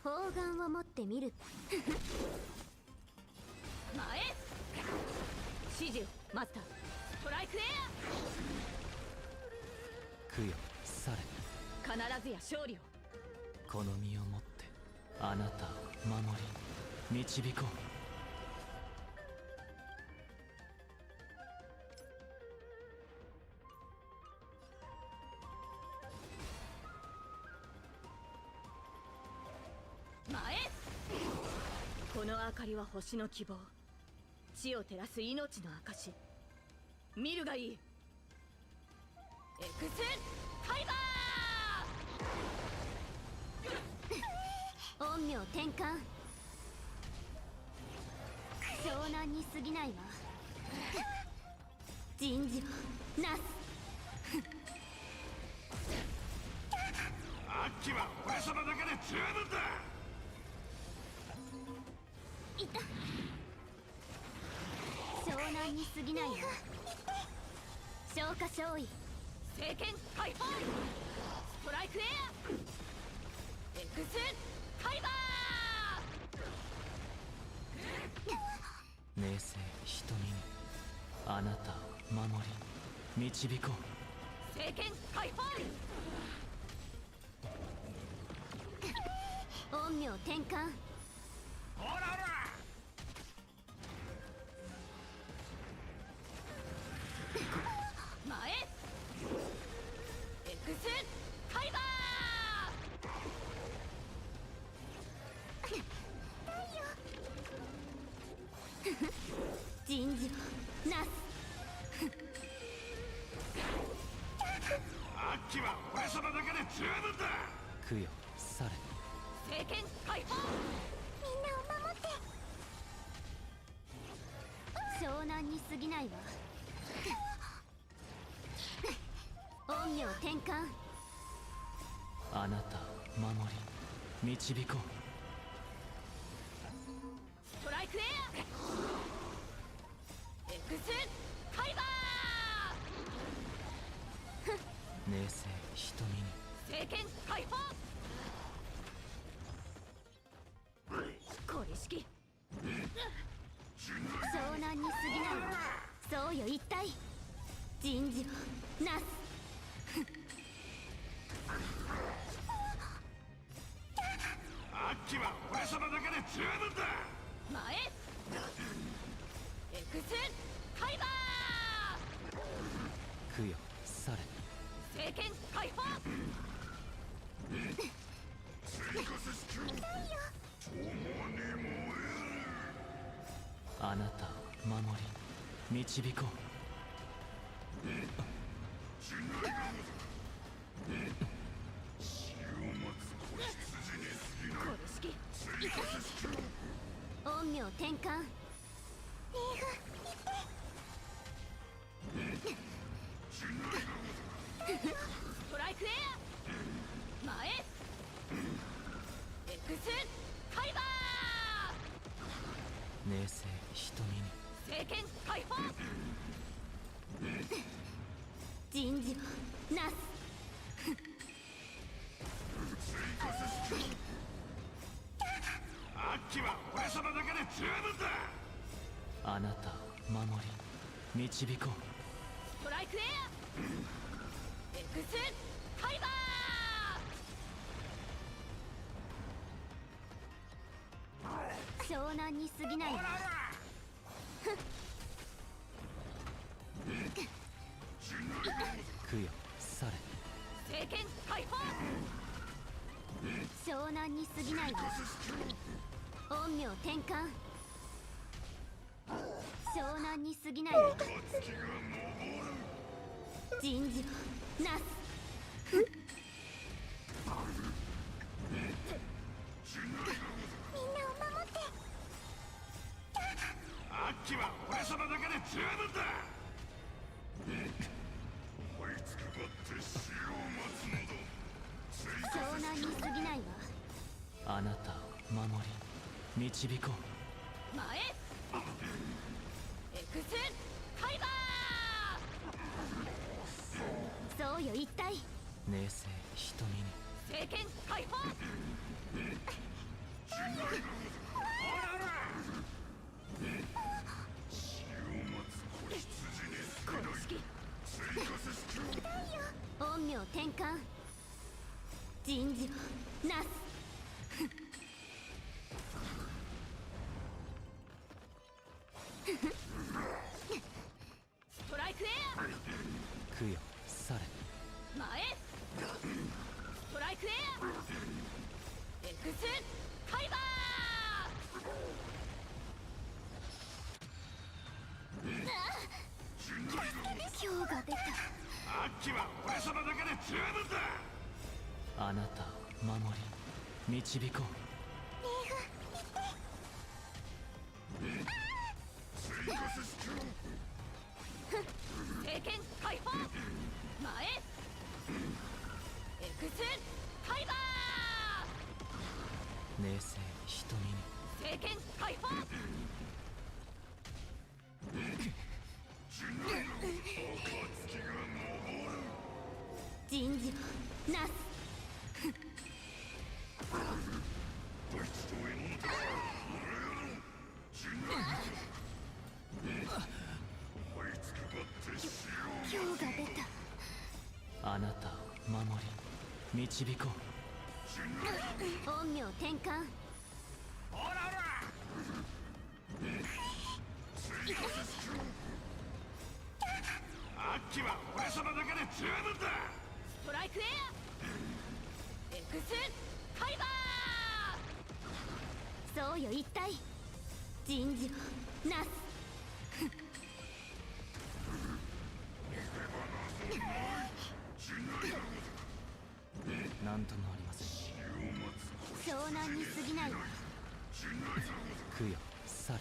砲丸を持ってみる。前指示よマスター。ストライクエ供養され。ア。必ずや勝利を。この身をもってあなたを守り導こう。前この明かりは星の希望。地を照らす命の証。見るがいい。エクスファイバー。陰陽転換。湘南に過ぎないわ。人事をなす。アッキは俺様だけで十分だ。いた。湘南に過ぎないわ。消化勝利。聖剣解放。ストライクエア。エクスファイバ明星瞳にあなたを守り導こー。聖剣解放。陰陽転換。ほらほら。前エクスファイバー。人事をなす。アッキは俺様だけで十分だ。う。供養され。聖剣解放。みんなを守って。湘南に過ぎないわ。陰陽転換。あなたを守り導こストライクエア。エクスファイバう。明星瞳にー。聖剣解放。これ式。湘南に過ぎないわ。そうよ一体。人事をなす。アッキは俺様だけで十分だ。前エクスファイバ供養され。ー。聖剣解放。あなたを守り導こう。これ式。陰陽転換。ストライクエア。前エクスファイバ明星瞳にー。聖剣解放。人事をなす。アッキは俺様だけで十分だ。あなたを守り導こストライクエア。エクスファイバー。湘南に過ぎないわ。う。供養され。聖剣解放。湘南に過ぎないわ。陰陽転換。湘南に過ぎないわ。人事をなす。みんなを守って。アッキは俺様だけで十分だ。追いつくばって導こう。前エクスカイバー。そうよ一体。冷静瞳に聖剣解放。公式陰陽転換。人事をなす。ストライクエア。供養され。前ストライクエア。エクスカイバー。今日が出た。秋は俺様だけで十分だ。あなたを守り導こう。聖剣解放。前エクスカイバ冷静瞳にー。聖剣解放。人事をなす。今日が出た。あなたを守り導こう。陰陽転換。秋は俺様だけで十分だ。ストライクエア。エクスカイバー。そうよ一体。人事をなす。なんともありません。湘南に過ぎないわ。供養され。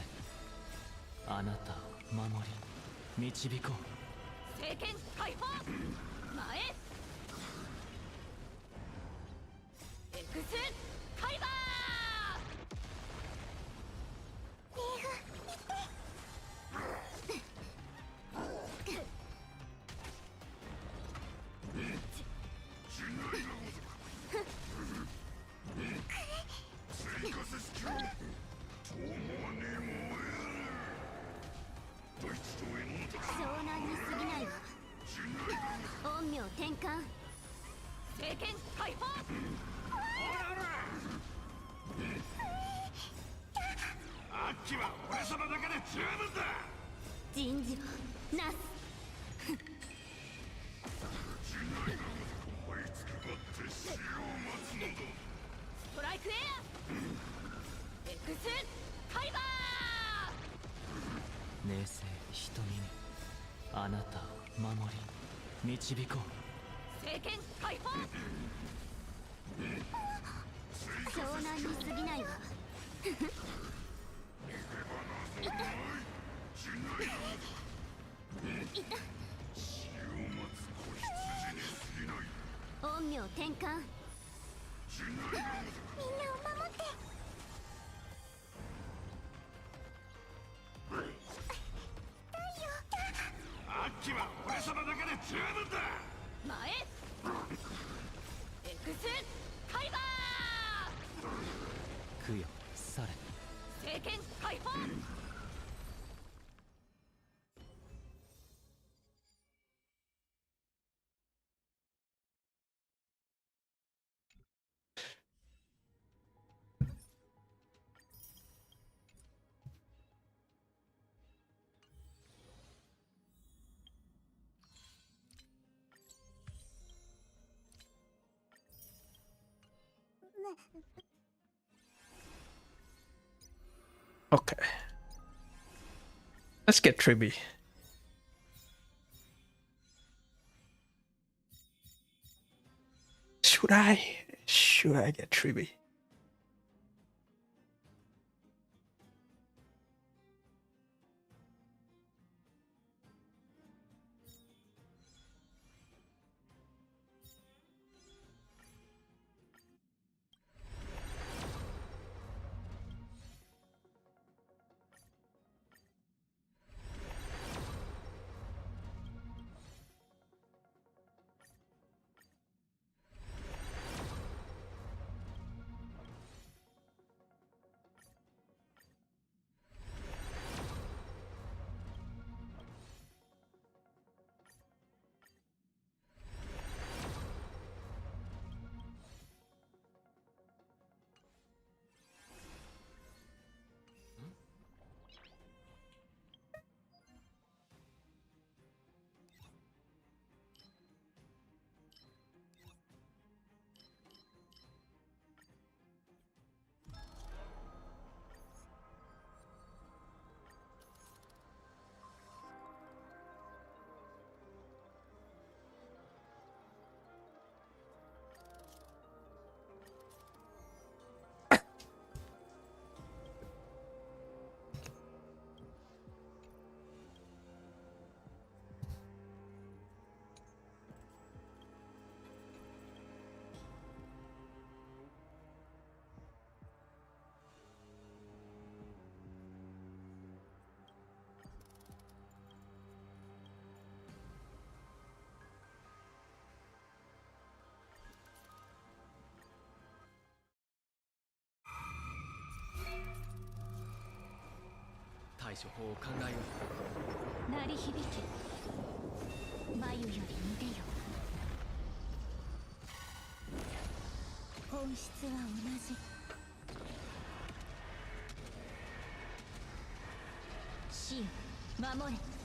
あなたを守り導こう。聖剣解放。前エクスカイバ湘南に過ぎないわ。陰陽転換。聖剣解放。秋は俺様だけで十分だ。人事をなす。ストライクエア。エクスカイバー。冷静瞳にあなたを守り導こう。聖剣解放。湘南に過ぎないわ。陰陽転換。みんなを守って。秋は俺様だけで十分だ。前エクスカイバ供養され。ー。聖剣解放。Okay. Let's get Tribby. Should I? Should I get Tribby? 対処法を考えよう。鳴り響け眉より見てよ。本質は同じ。死よ守れ。